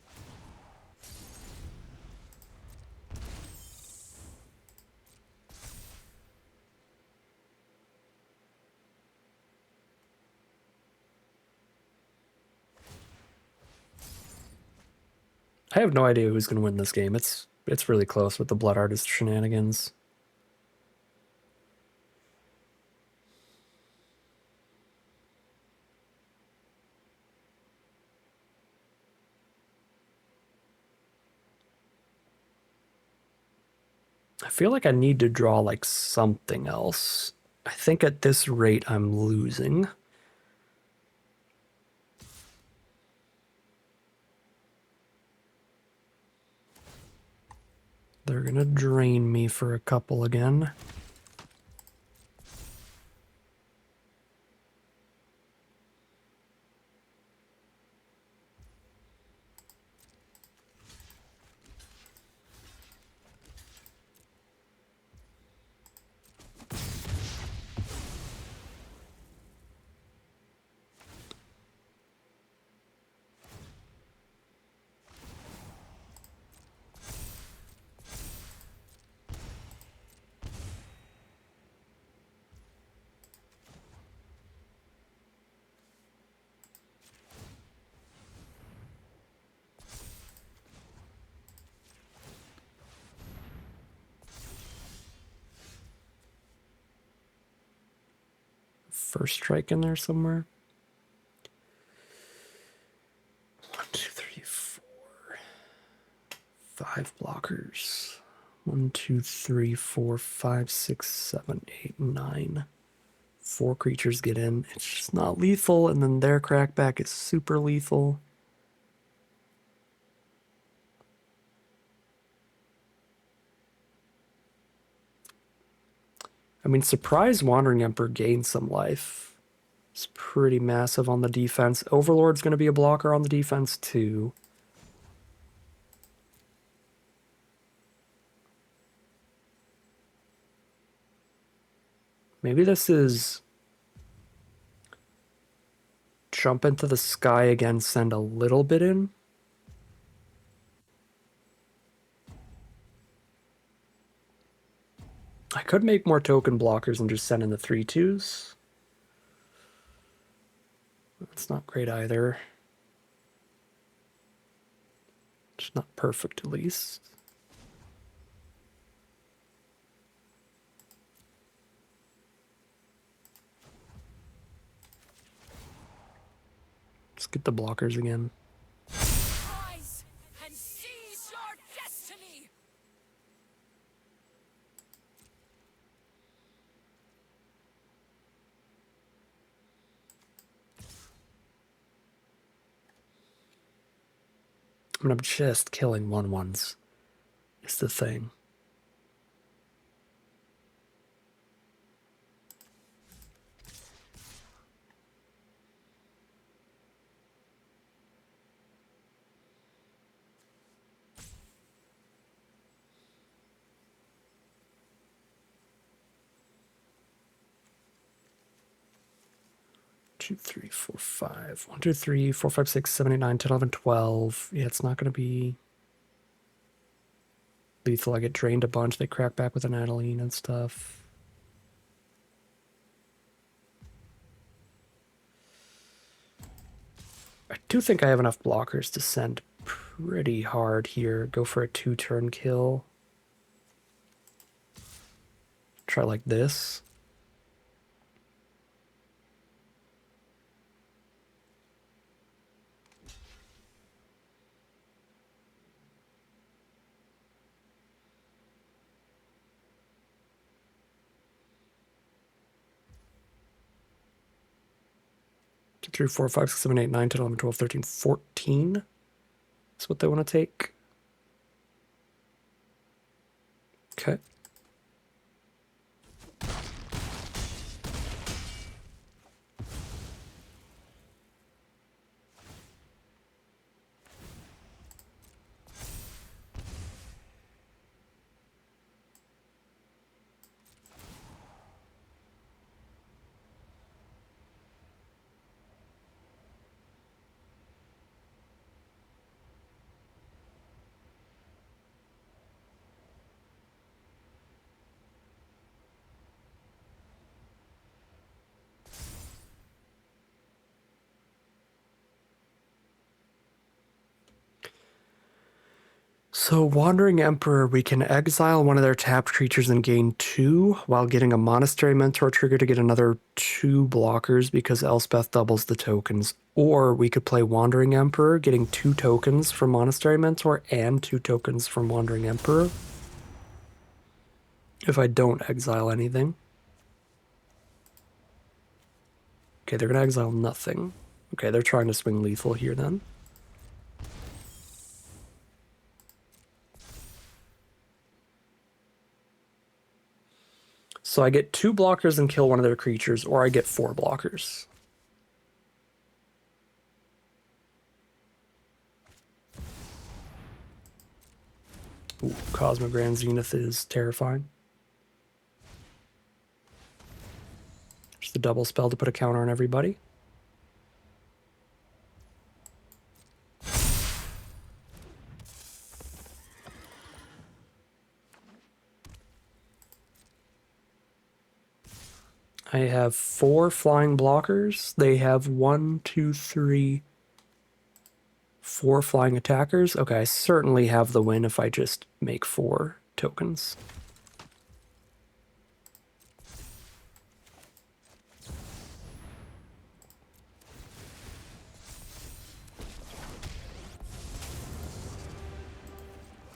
I have no idea who's going to win this game. It's really close with the Blood Artist shenanigans. I feel like I need to draw like something else. I think at this rate I'm losing. They're gonna drain me for a couple again. First strike in there somewhere. 1, 2, 3, 4, 5 blockers. 1, 2, 3, 4, 5, 6, 7, 8, 9. 4 creatures get in. It's just not lethal, and then their crackback is super lethal. I mean, Surprise Wandering Emperor gains some life. It's pretty massive on the defense. Overlord's going to be a blocker on the defense too. Maybe this is jump into the sky again, send a little bit in. I could make more token blockers and just send in the 3/2s. That's not great either. It's not perfect, at least. Let's get the blockers again. Rise and seize your destiny! I mean, I'm just killing 1/1s. Is the thing. Two, three, four, five. 1, 2, 3, 4, 5, 6, 7, 8, 9, 10, 11, 12. Yeah, it's not going to be lethal. I get drained a bunch. They crack back with an Adeline and stuff. I do think I have enough blockers to send pretty hard here. Go for a 2-turn kill. Try like this. Two, 3, 4, 5, 6, 7, 8, 9, 10, 11, 12, 13, 14. That's what they want to take. Okay. So, Wandering Emperor, we can exile one of their tapped creatures and gain 2 while getting a Monastery Mentor trigger to get another 2 blockers because Elspeth doubles the tokens. Or we could play Wandering Emperor, getting 2 tokens from Monastery Mentor and 2 tokens from Wandering Emperor. If I don't exile anything. Okay, they're going to exile nothing. Okay, they're trying to swing lethal here then. So I get 2 blockers and kill one of their creatures, or I get 4 blockers. Ooh, Cosmic Grand Zenith is terrifying. Just a double spell to put a counter on everybody. I have 4 flying blockers. They have 1, 2, 3, 4 flying attackers. Okay, I certainly have the win if I just make 4 tokens.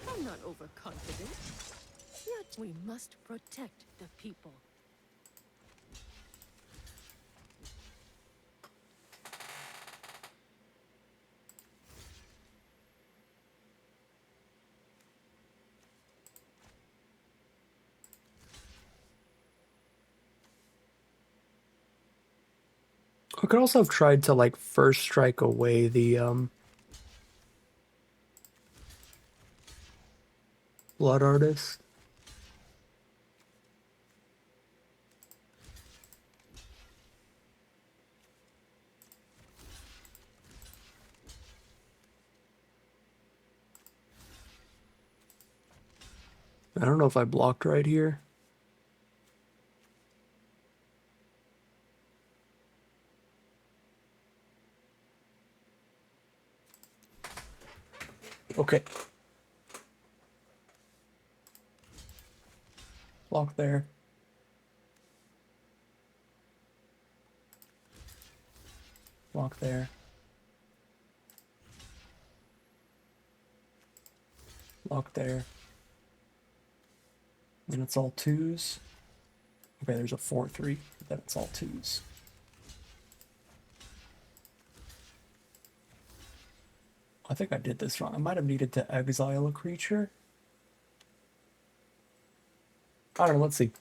I'm not overconfident. Yet we must protect the people. I could also have tried to like first strike away the Blood Artist. I don't know if I blocked right here. Okay. Block there. Block there. Block there. Then it's all twos. Okay, there's a 4-3. Then it's all twos. I think I did this wrong. I might have needed to exile a creature. I don't know, let's see.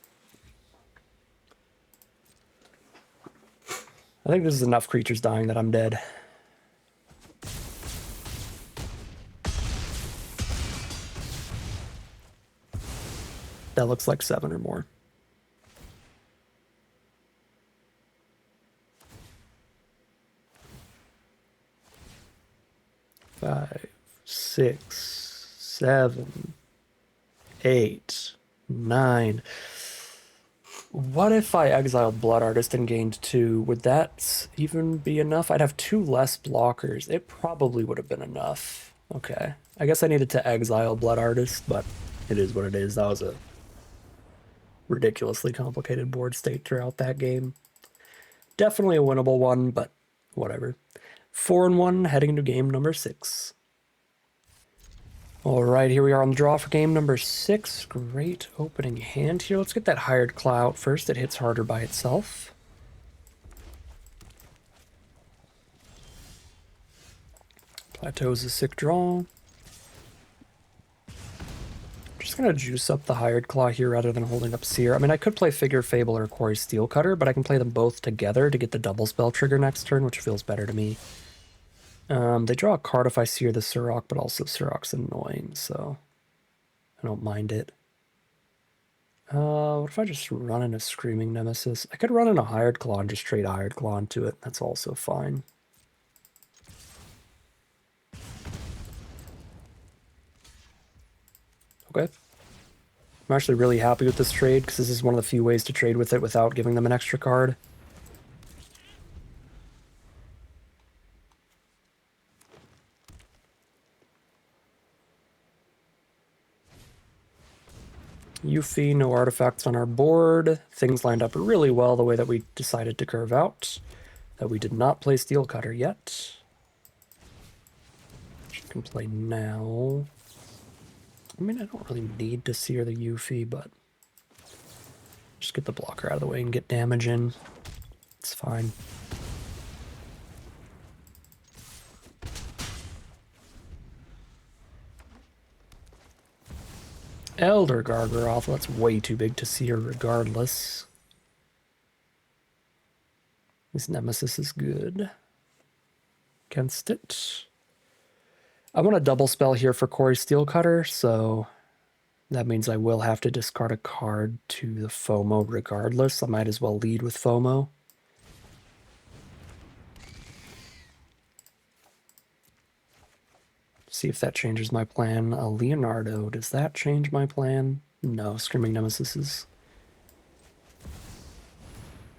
I think this is enough creatures dying that I'm dead. That looks like 7 or more. 5, 6, 7, 8, 9. What if I exiled Blood Artist and gained 2? Would that even be enough? I'd have 2 less blockers. It probably would have been enough. Okay. I guess I needed to exile Blood Artist, but it is what it is. That was a ridiculously complicated board state throughout that game. Definitely a winnable one, but whatever. 4-1 heading into game number 6. All right, here we are on the draw for game number 6. Great opening hand here. Let's get that Hired Claw out first. It hits harder by itself. Plateau's a sick draw. Just gonna juice up the Hired Claw here rather than holding up Seer. I mean, I could play Figure Fable or Quarry Steelcutter, but I can play them both together to get the double spell trigger next turn, which feels better to me. They draw a card if I Seer the Surrock, but also Surrock's annoying, so I don't mind it. What if I just run in a Screaming Nemesis? I could run in a Hired Claw and just trade Hired Claw into it. That's also fine. Okay. I'm actually really happy with this trade because this is one of the few ways to trade with it without giving them an extra card. Yuffie, no artifacts on our board. Things lined up really well the way that we decided to curve out. That we did not play Steel Cutter yet. Which you can play now. I mean, I don't really need to sear the Yuffie, but just get the blocker out of the way and get damage in. It's fine. Elder Gargaroth, that's way too big to sear regardless. This Nemesis is good against it. I want a double spell here for Quarry Steelcutter, so that means I will have to discard a card to the FOMO regardless. I might as well lead with FOMO. See if that changes my plan. Leonardo, does that change my plan? No, Screaming Nemesis is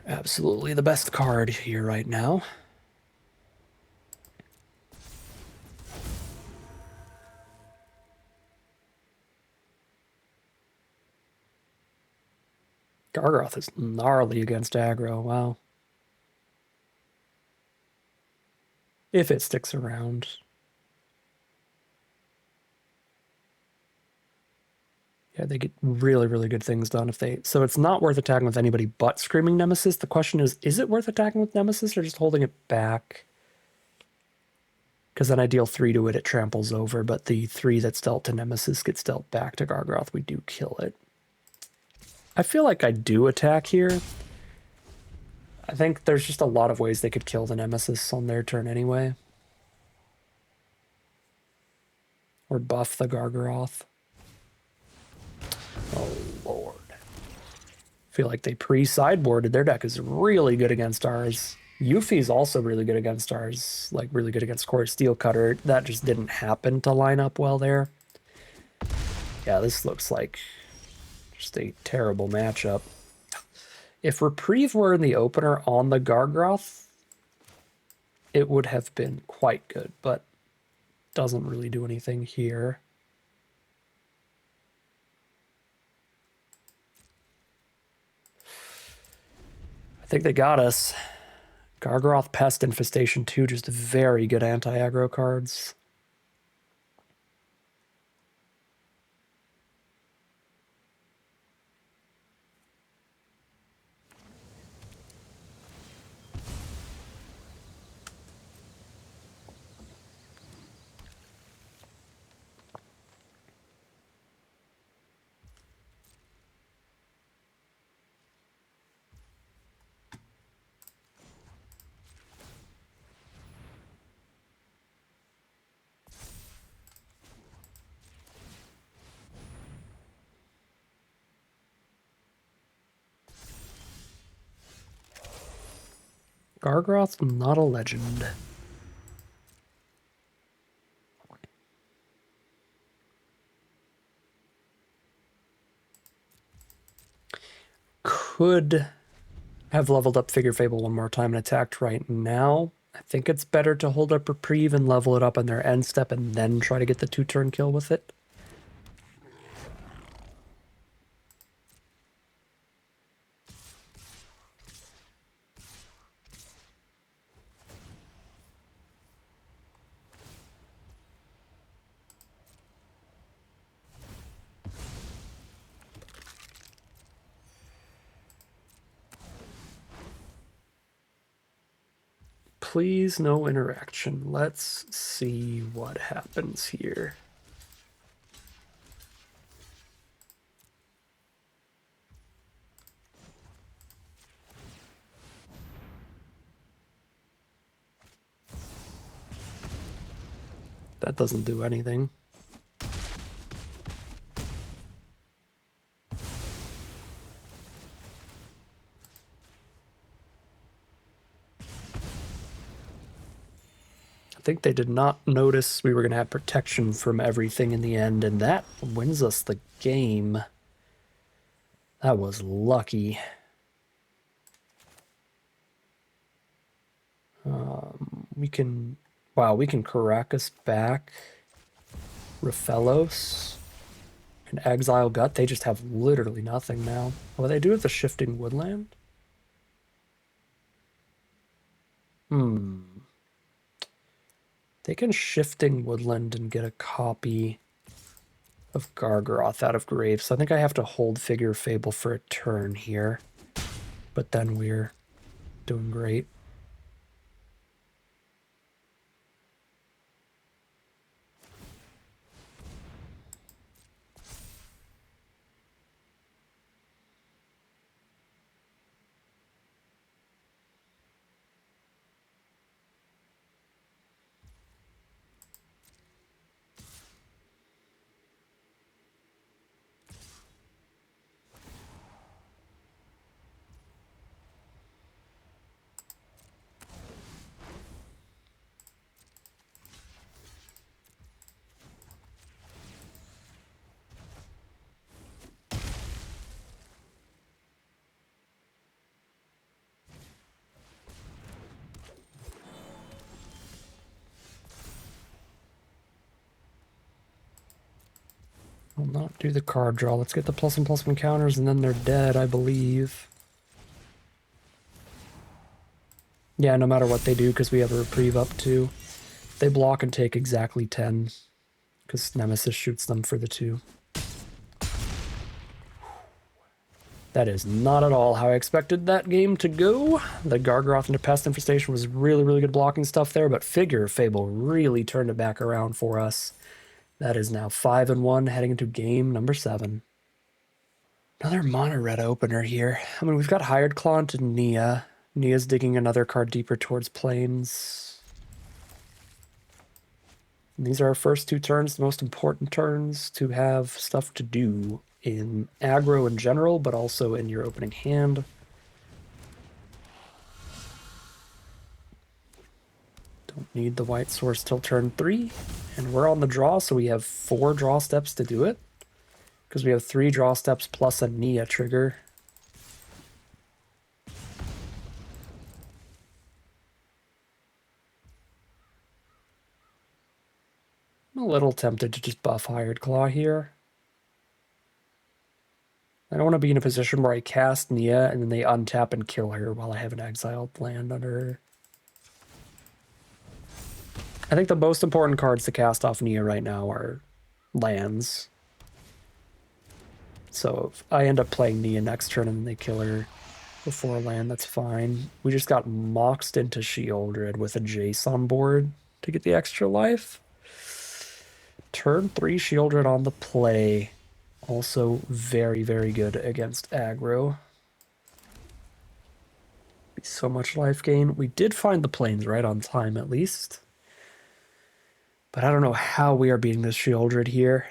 absolutely the best card here right now. Gargaroth is gnarly against aggro, wow. If it sticks around. Yeah, they get really, really good things done if they... So it's not worth attacking with anybody but Screaming Nemesis. The question is it worth attacking with Nemesis or just holding it back? Because then I deal 3 to it, it tramples over, but the 3 that's dealt to Nemesis gets dealt back to Gargaroth. We do kill it. I feel like I do attack here. I think there's just a lot of ways they could kill the Nemesis on their turn anyway. Or buff the Gargaroth. Oh, Lord. I feel like they pre-sideboarded. Their deck is really good against ours. Yuffie's also really good against ours. Like, really good against Quarry Steelcutter. That just didn't happen to line up well there. Yeah, this looks like Just a terrible matchup. If Reprieve were in the opener on the Gargroth, it would have been quite good, but doesn't really do anything here. I think they got us. Gargroth, Pest, Infestation 2, just very good anti-aggro cards. Gargroth's not a legend. Could have leveled up Figure Fable one more time and attacked right now. I think it's better to hold up Reprieve and level it up in their end step and then try to get the 2-turn kill with it. Please, no interaction. Let's see what happens here. That doesn't do anything. I think they did not notice we were going to have protection from everything in the end, and that wins us the game. That was lucky. We can... Wow, we can Caracas back. Raphelos. And Exile Gut. They just have literally nothing now. What do they do with the Shifting Woodland? They can Shifting Woodland and get a copy of Gargaroth out of Grave. So I think I have to hold Figure Fable for a turn here. But then we're doing great. Will not do the card draw. Let's get the +1/+1 counters, and then they're dead, I believe. Yeah, no matter what they do, because we have a Reprieve up too. They block and take exactly 10, because Nemesis shoots them for the 2. That is not at all how I expected that game to go. The Gargaroth into Pest Infestation was really, really good blocking stuff there, but Figure Fable really turned it back around for us. That is now 5-1, heading into game number 7. Another mono red opener here. I mean, we've got Hired Claw into Nia. Nia's digging another card deeper towards Plains. And these are our first 2 turns, the most important turns to have stuff to do in aggro in general, but also in your opening hand. Don't need the white source till turn 3. And we're on the draw, so we have 4 draw steps to do it. because we have 3 draw steps plus a Nia trigger. I'm a little tempted to just buff Hired Claw here. I don't want to be in a position where I cast Nia and then they untap and kill her while I have an exiled land under her. I think the most important cards to cast off Nia right now are lands. So if I end up playing Nia next turn and they kill her before land, that's fine. We just got moxed into Sheoldred with a Jace on board to get the extra life. Turn 3 Sheoldred on the play. Also very, very good against aggro. So much life gain. We did find the planes right on time at least. But I don't know how we are beating this Sheoldred here.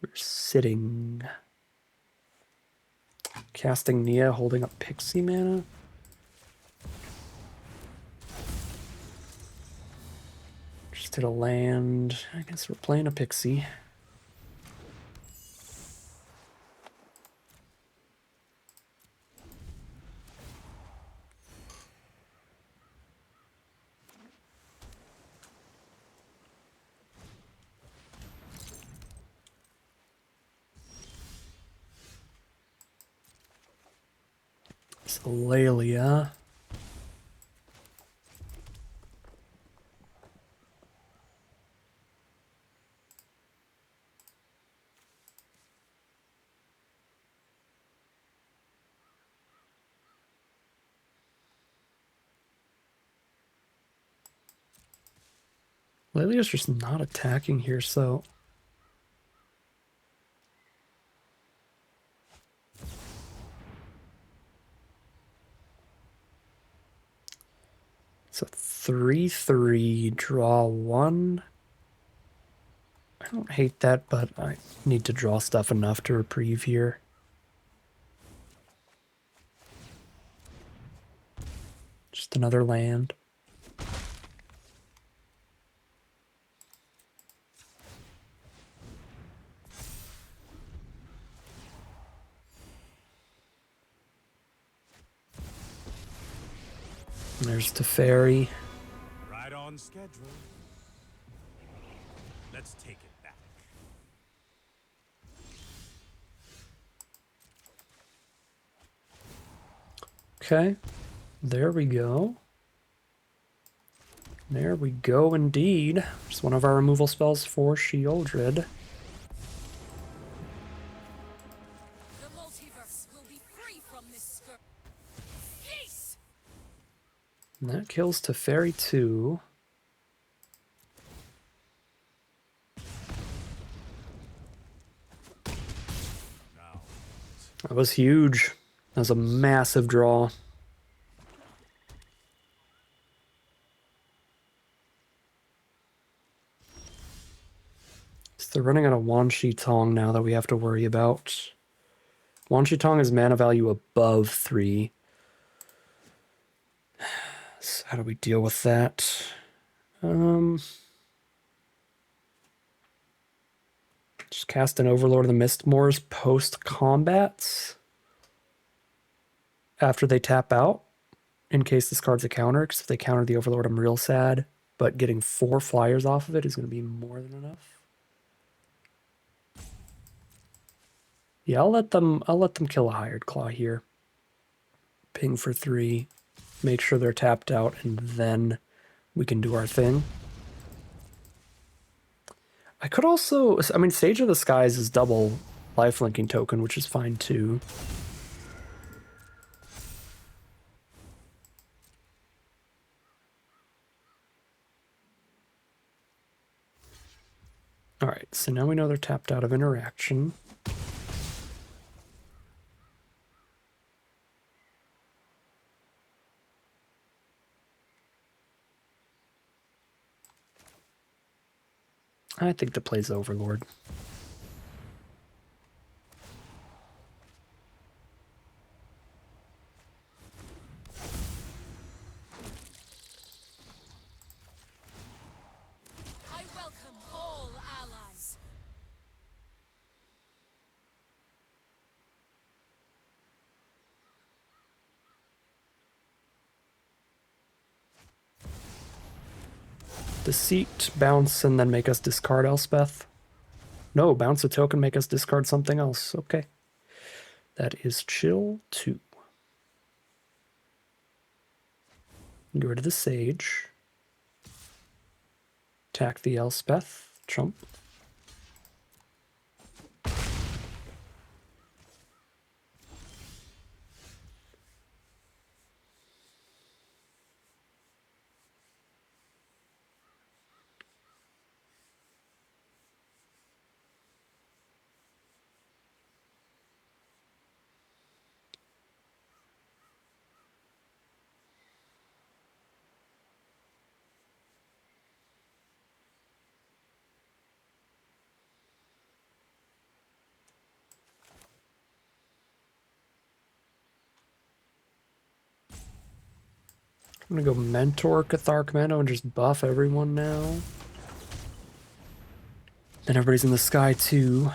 We're sitting. Casting Nia, holding up Pixie mana. Just did a land. I guess we're playing a Pixie. Lelia. Lelia's just not attacking here, so... So 3/3, draw 1. I don't hate that, but I need to draw stuff enough to reprieve here. Just another land. There's Teferi. Right on schedule. Let's take it back. Okay, there we go. There we go indeed. Just one of our removal spells for Sheoldred. The multiverse will be free from this scourge. Peace! And that kills Teferi too. Now, That was huge. That was a massive draw. So they're running out of Wan Shi Tong now that we have to worry about. Wan Shi Tong is mana value above 3. So how do we deal with that? Just cast an Overlord of the Mistmoors post-combat after they tap out, in case this card's a counter, because if they counter the Overlord, I'm real sad. But getting 4 flyers off of it is going to be more than enough. Yeah, I'll let them kill a Hired Claw here. Ping for 3. Make sure they're tapped out, and then we can do our thing. I could also... I mean, Sage of the Skies is double lifelinking token, which is fine too. Alright, so now we know they're tapped out of interaction. I think the play's Overlord. Deceit, bounce, and then make us discard Elspeth. No, bounce a token, make us discard something else. Okay. That is chill 2. Get rid of the Sage. Attack the Elspeth. Chump. I'm gonna go Mentor Cathar Commando and just buff everyone now. And everybody's in the sky too.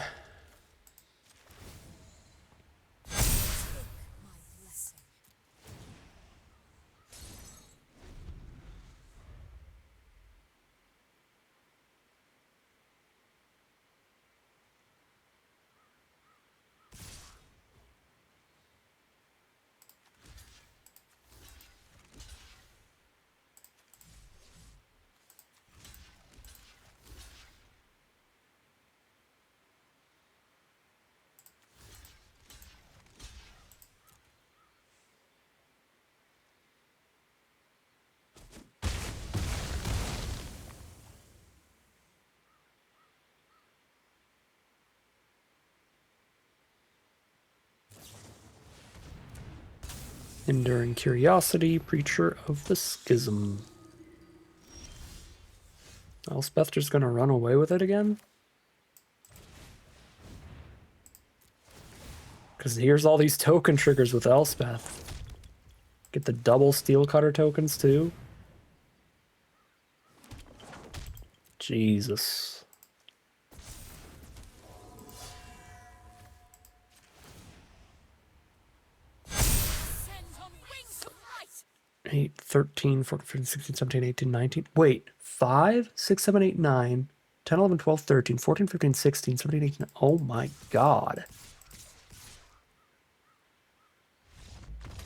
Enduring Curiosity, Preacher of the Schism. Elspeth just gonna run away with it again? Because here's all these token triggers with Elspeth. Get the double Steel Cutter tokens too. Jesus. 8, 13, 14, 15, 16, 17, 18, 19. Wait, 5, 6, 7, 8, 9, 10, 11, 12, 13, 14, 15, 16, 17, 18. Oh my god.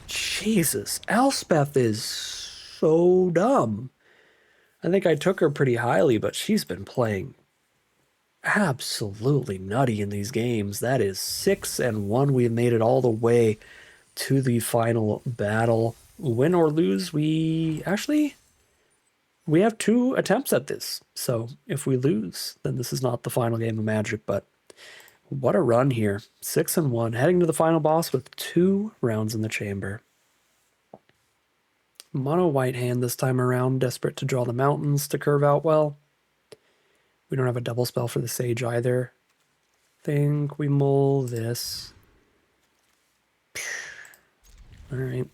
Jesus, Elspeth is so dumb. I think I took her pretty highly, but she's been playing absolutely nutty in these games. That is 6-1. We made it all the way to the final battle. Win or lose, we have 2 attempts at this. So if we lose, then this is not the final game of Magic, but what a run here. 6-1, heading to the final boss with 2 rounds in the chamber. Mono white hand this time around, desperate to draw the mountains to curve out well. We don't have a double spell for the Sage either. Think we mull this. Alright.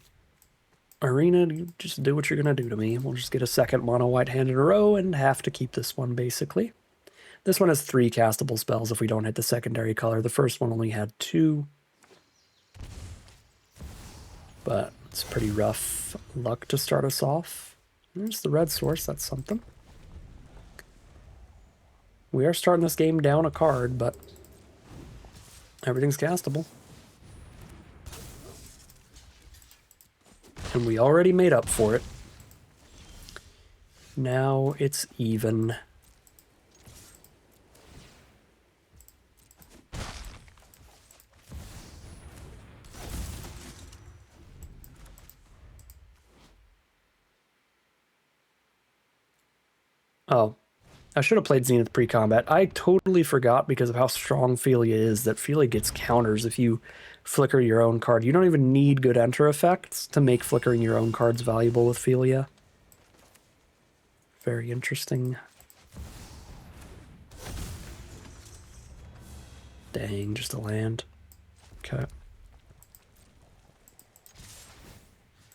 Arena, you just do what you're going to do to me. We'll just get a second mono white hand in a row and have to keep this one, basically. This one has 3 castable spells if we don't hit the secondary color. The first one only had 2. But it's pretty rough luck to start us off. There's the red source, that's something. We are starting this game down a card, but everything's castable. And we already made up for it. Now it's even. Oh, I should have played Zenith pre-combat. I totally forgot because of how strong Philia is that Philia gets counters if you flicker your own card. You don't even need good enter effects to make flickering your own cards valuable with Philia. Very interesting. Dang, just a land. Okay.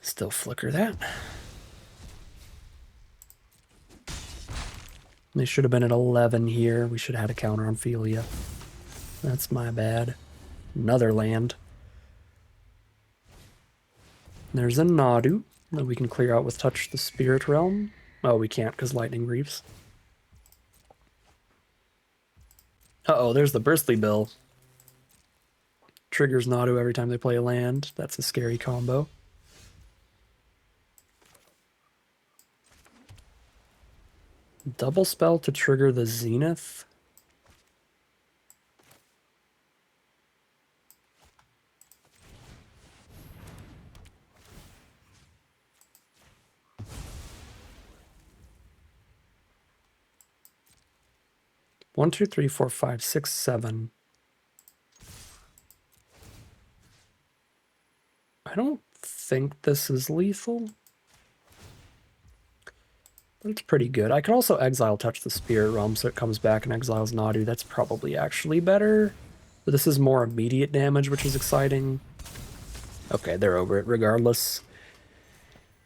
Still flicker that. They should have been at 11 here. We should have had a counter on Philia. That's my bad. Another land. There's a Nadu that we can clear out with Touch the Spirit Realm. Oh, we can't because lightning reefs. Uh-oh, there's the Bristly Bill. Triggers Nadu every time they play a land. That's a scary combo. Double spell to trigger the Zenith. One, two, three, four, five, six, seven. I don't think this is lethal. But it's pretty good. I could also exile Touch the Spirit Realm so it comes back and exiles Nadu. That's probably actually better. But this is more immediate damage, which is exciting. Okay, they're over it regardless.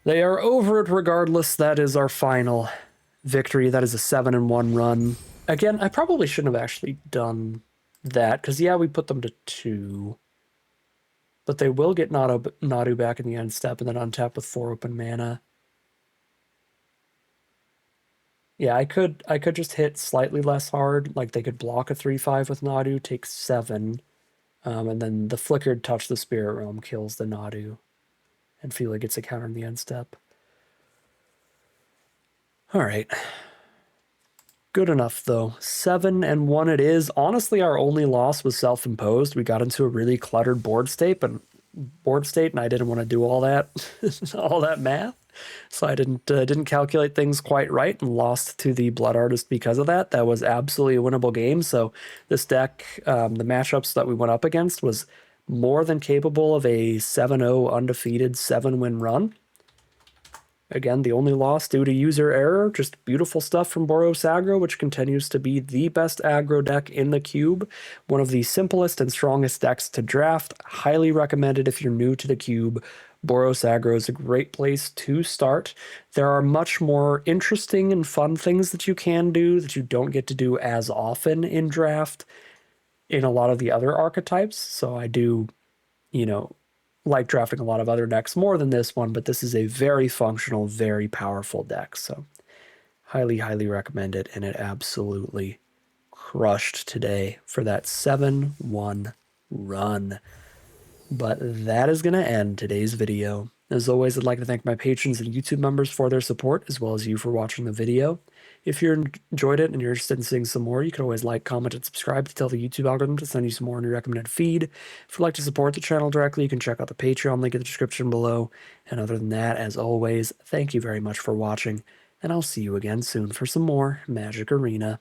They are over it regardless. That is our final victory. That is a 7-1 run. Again, I probably shouldn't have actually done that, because yeah, we put them to 2. But they will get Nadu back in the end step and then untap with 4 open mana. Yeah, I could just hit slightly less hard. Like they could block a 3/5 with Nadu, take 7, and then the flickered Touch the Spirit Realm kills the Nadu, and feel like gets a counter in the end step. All right. Good enough, though. 7-1 it is. Honestly, our only loss was self-imposed. We got into a really cluttered board state, and I didn't want to do all that, all that math. So I didn't calculate things quite right and lost to the Blood Artist because of that. That was absolutely a winnable game. So this deck, the matchups that we went up against, was more than capable of a 7-0 undefeated 7-win run. Again, the only loss due to user error, just beautiful stuff from Boros Aggro, which continues to be the best aggro deck in the cube. One of the simplest and strongest decks to draft. Highly recommended if you're new to the cube. Boros Aggro is a great place to start. There are much more interesting and fun things that you can do that you don't get to do as often in draft in a lot of the other archetypes. So I do, like drafting a lot of other decks more than this one, but this is a very functional, very powerful deck. So highly, highly recommend it. And it absolutely crushed today for that 7-1 run. But that is going to end today's video. As always, I'd like to thank my patrons and YouTube members for their support, as well as you for watching the video. If you enjoyed it and you're interested in seeing some more, you can always like, comment, and subscribe to tell the YouTube algorithm to send you some more in your recommended feed. If you'd like to support the channel directly, you can check out the Patreon link in the description below. And other than that, as always, thank you very much for watching, and I'll see you again soon for some more Magic Arena.